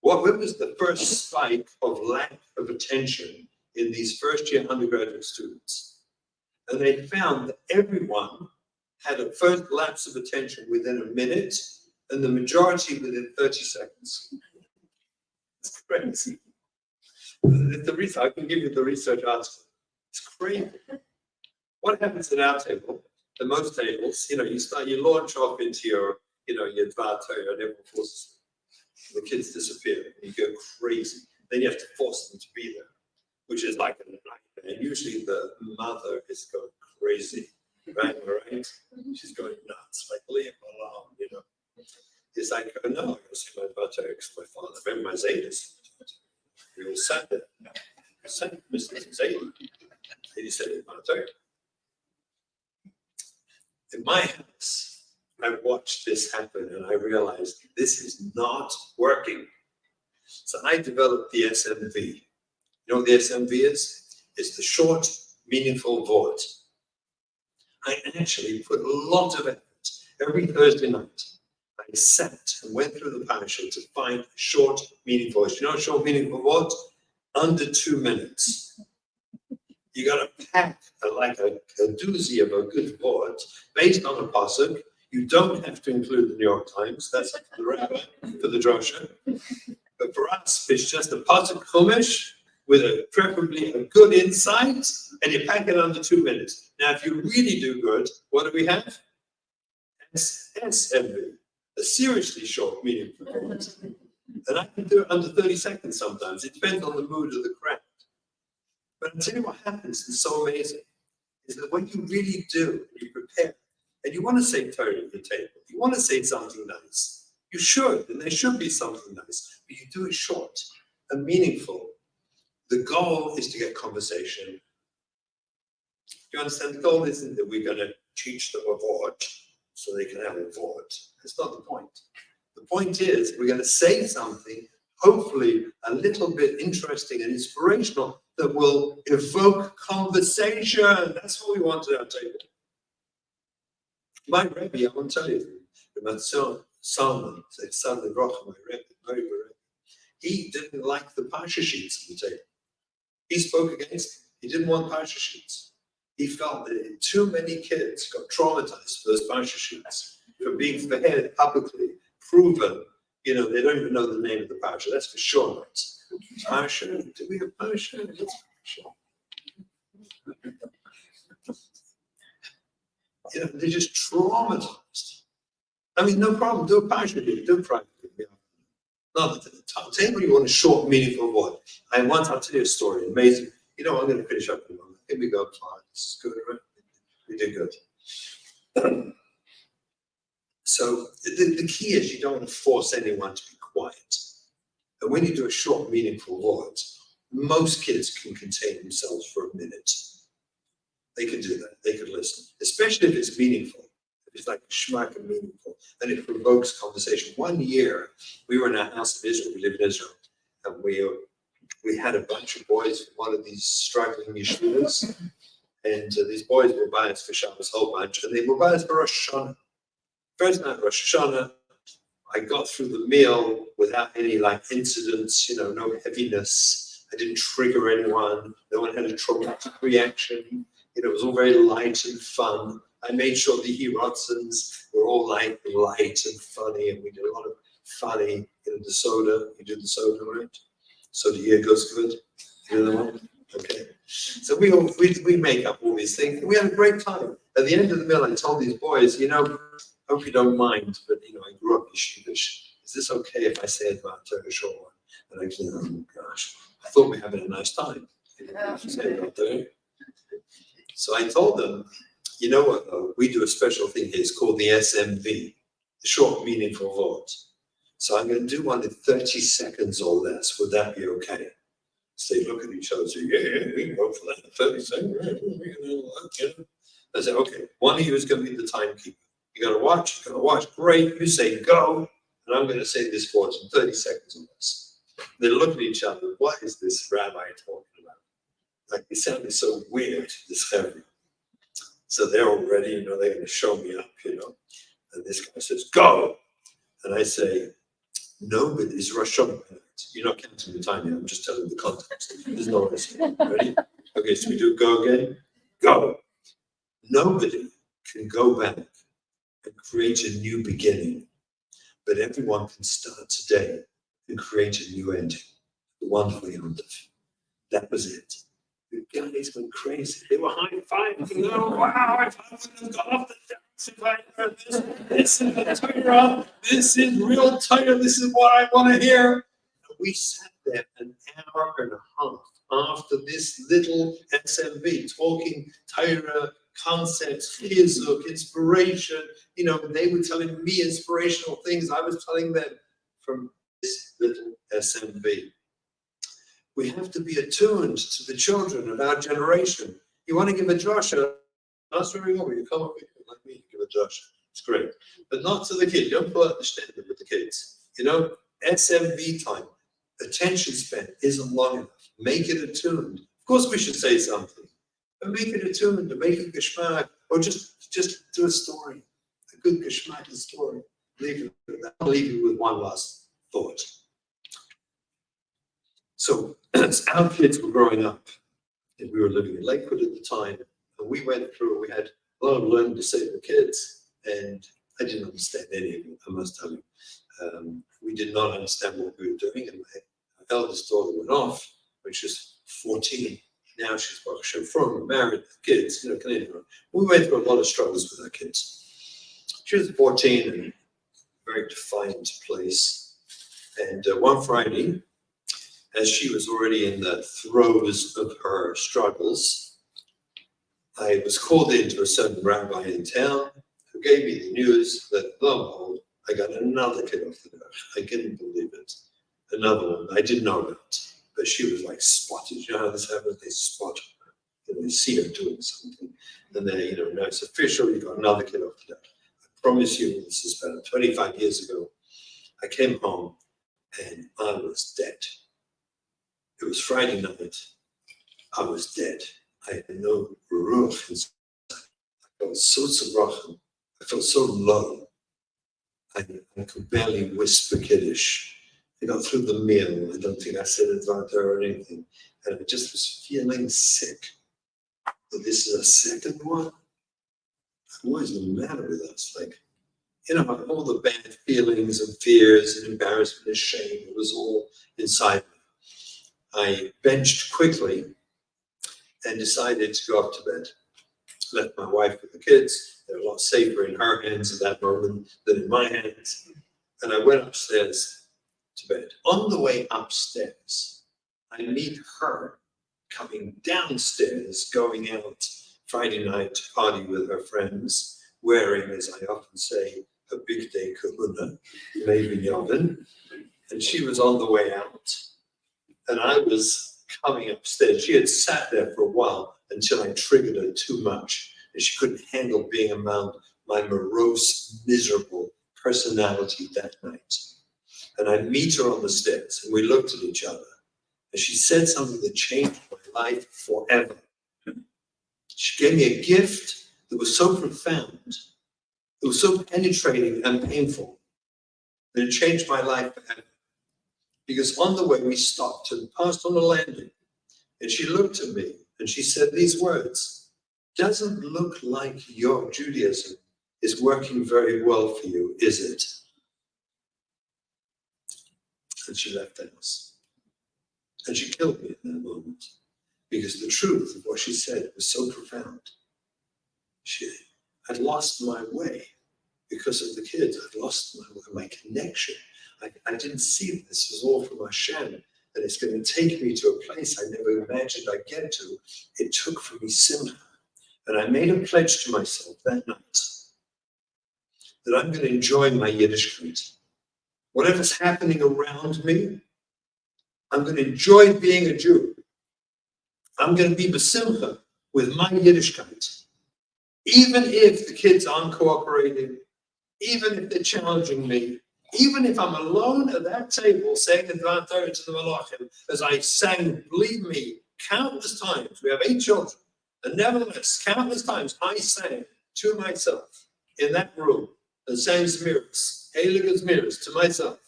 what was the first spike of lack of attention in these first-year undergraduate students. And they found that everyone had a first lapse of attention within a minute, and the majority within 30 seconds. It's crazy. I can give you the research article. It's crazy. What happens at our table? At most tables, you launch off into your Dvatar, and everyone falls asleep. The kids disappear, and you go crazy. Then you have to force them to be there, which is like a nightmare. And usually the mother is going crazy, right? She's going nuts, like leave her alone, It's like, oh, no, I gotta see my Dvatar because my father, remember my Zaydis. We all sat there. Mr. Zayd. He said, Dvatar. In my house, I watched this happen and I realized this is not working. So I developed the SMV. You know what the SMV is? It's the short, meaningful vort. I actually put a lot of effort every Thursday night. I sat and went through the parasha to find short, meaningful voice. You know, short, meaningful what? Under 2 minutes. You got to pack a doozy of a good word based on a pasuk. You don't have to include the New York Times. That's for the rabbi, for the drosha. But for us, it's just a pasuk chumash with preferably a good insight, and you pack it under 2 minutes. Now, if you really do good, what do we have? SMV. A seriously short, meaningful word. And I can do it under 30 seconds sometimes. It depends on the mood of the crowd. But I'll tell you what happens, it's so amazing, is that when you really do, you prepare, and you want to say Torah at your table, you want to say something nice, you should, and there should be something nice, but you do it short and meaningful. The goal is to get conversation. Do you understand? The goal isn't that we're going to teach them a word so they can have a word. That's not the point. The point is we're going to say something, hopefully a little bit interesting and inspirational, that will evoke conversation. That's what we want at our table. My Rebbe, I want to tell you, Rabbi Salman, son of Rocha, my Rebbe, very good Rebbe, he didn't like the Pasha sheets on the table. He spoke against them. He didn't want Pasha sheets. He felt that too many kids got traumatized for those Pasha sheets, from being fed publicly, proven. They don't even know the name of the Pasha. That's for sure not. Pasha, do we have Pasha? Yes, Pasha. They're just traumatized. I mean, no problem. Do a Pasha, do it privately. No, the table you want a short, meaningful word. I'll tell you a story. Amazing. I'm going to finish up in a moment. Here we go. Fine. This is good, right? We did good. So the key is you don't want to force anyone to be quiet. And when you do a short, meaningful word, most kids can contain themselves for a minute. They can do that. They can listen, especially if it's meaningful. If it's like schmack and meaningful, and it provokes conversation. One year, we were in a house in Israel. We live in Israel, and we had a bunch of boys from one of these struggling yeshivas, and these boys were by us for Shabbos, a whole bunch, and they were by us for Rosh Hashanah. First night Rosh Hashanah, I got through the meal without any incidents, no heaviness. I didn't trigger anyone. No one had a traumatic reaction. It was all very light and fun. I made sure the Hirotzins were all light and funny, and we did a lot of funny. The soda, you do the soda, right? So the year goes good. You know the one? Okay. So we make up all these things. We had a great time. At the end of the meal, I told these boys, hope you don't mind, but I grew up yeshivish. Is this okay if I say it about a short one? And I said, oh gosh, I thought we were having a nice time. So I told them, you know what, though? We do a special thing here. It's called the SMV, the short, meaningful words. So I'm going to do one in 30 seconds or less. Would that be okay? So they look at each other and say, yeah, we can go for that in 30 seconds. I said, okay, one of you is going to be the timekeeper. You're going to watch. Great. You say go, and I'm going to say this words in 30 seconds or less. They look at each other. What is this rabbi talking about? It sounded so weird, this heavy. So they're all ready, they're going to show me up, And this guy says, go. And I say, nobody's Rosh Hashanah. You're not counting the time yet. I'm just telling the context. There's no Rosh Hashanah. Ready? Okay, so we do go again. Go. Nobody can go back and create a new beginning, but everyone can start today and create a new ending. The wonderful Yom Tov. That was it. The guys went crazy. They were high-fiving. Wow, if I wouldn't have got off the dance, if I heard this. This is the Torah. This is real Torah. This is what I want to hear. And we sat there an hour and a half after this little SMV, talking Torah, concepts, chizuk, inspiration. They were telling me inspirational things. I was telling them from this little SMV. We have to be attuned to the children of our generation. You want to give a drasha, that's very well. You come up here like me, give a drasha. It's great. But not to the kids. You don't understand it with the kids. SMV time, attention span isn't long enough. Make it attuned. Of course, we should say something. But make it attuned to make it geschmack, or just do a story. A good geschmack story. I'll leave you with one last thought. So as our kids were growing up, and we were living in Lakewood at the time, and we had a lot of learning disabled kids, and I didn't understand any of it, I must tell you. We did not understand what we were doing, and my eldest daughter went off when she was 14. Now she's Baruch Hashem, married, kids, Canadian. We went through a lot of struggles with our kids. She was 14 and a very defiant place. And one Friday, as she was already in the throes of her struggles, I was called into a certain rabbi in town who who gave me the news that, lo and behold, I got another kid off the derech. I couldn't believe it. Another one I didn't know about, but she was like spotted. You know how this happens? They spot her and they see her doing something. And they, now it's official, you got another kid off the derech. I promise you, this is about 25 years ago. I came home and I was dead. It was Friday night. I was dead. I had no ruach inside. I felt so tzarachim. I felt so low. I could barely whisper Kiddush. I got through the meal. I don't think I said Advanta or anything. And I just was feeling sick. But this is a second one? What is the matter with us? All the bad feelings and fears and embarrassment and shame, it was all inside me. I benched quickly and decided to go up to bed. Left my wife with the kids. They're a lot safer in her hands at that moment than in my hands. And I went upstairs to bed. On the way upstairs, I meet her coming downstairs, going out Friday night to party with her friends, wearing, as I often say, a big day kahuna, maybe Yavin. And she was on the way out. And I was coming upstairs. She had sat there for a while until I triggered her too much. And she couldn't handle being around my morose, miserable personality that night. And I meet her on the stairs, and we looked at each other. And she said something that changed my life forever. She gave me a gift that was so profound, it was so penetrating and painful, that it changed my life forever. Because on the way we stopped and passed on a landing, and she looked at me and she said these words, "Doesn't look like your Judaism is working very well for you, is it?" And she left the house. And she killed me in that moment, because the truth of what she said was so profound. She had lost my way because of the kids. I'd lost my connection. I didn't see that this was all from Hashem, that it's going to take me to a place I never imagined I'd get to. It took for me simcha. And I made a pledge to myself that night that I'm going to enjoy my Yiddishkeit. Whatever's happening around me, I'm going to enjoy being a Jew. I'm going to be besimcha with my Yiddishkeit. Even if the kids aren't cooperating, even if they're challenging me, even if I'm alone at that table saying Advan Torah to the Malachim, as I sang, believe me, countless times, we have 8 children, and nevertheless, countless times I sang to myself in that room, and sang Zmiris, Heilige Zmiris, to myself,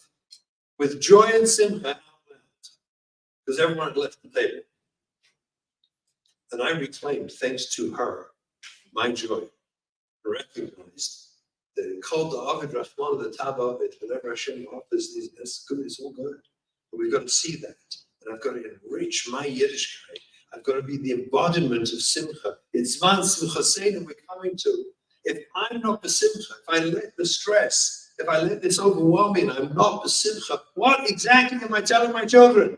with joy and simcha out loud, because everyone had left the table. And I reclaimed, thanks to her, my joy, recognized that it called the Avid Rahman, the Taba of it, whenever Hashem offers these, that's good, it's all good. But we've got to see that. And I've got to enrich my Yiddishkeit. I've got to be the embodiment of Simcha. It's Zman Simcha Seinu we're coming to. If I'm not Besimcha, if I let the stress, if I let this overwhelm me and I'm not Besimcha, what exactly am I telling my children?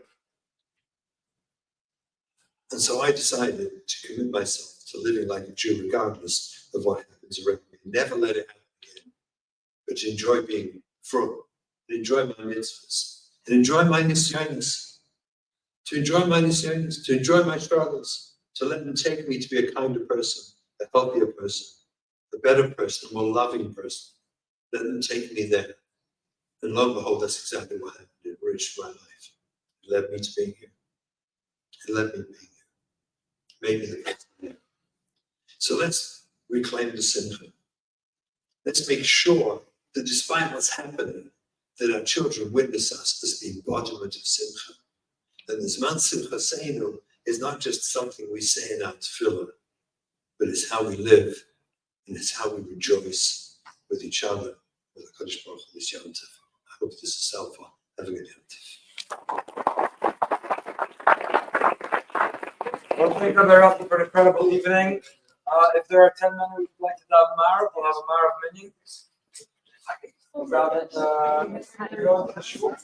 And so I decided to commit myself to living like a Jew, regardless of what happens around me. Never let it happen again, but to enjoy being frum, and enjoy my mitzvahs, and enjoy my nisyonis, to enjoy my nisyonis, to enjoy my struggles, to let them take me to be a kinder person, a healthier person, a better person, a more loving person. Let them take me there. And lo and behold, that's exactly what happened. It enriched my life. It led me to being here. It led me to being here. Made me the person I am. So let's reclaim the simcha. Let's make sure that despite what's happening, that our children witness us as the embodiment of simcha. And the Zman Simcha Seinu is not just something we say in our tefillah, but it's how we live, and it's how we rejoice with each other, with the Kodesh Baruch Hu this Yom Tov. I hope this is helpful. Have a good Yom Tov. Well, thank you very much for an incredible evening. If there are 10 men who would like to daven Marav, we'll have a Marav menu. Go to the shul.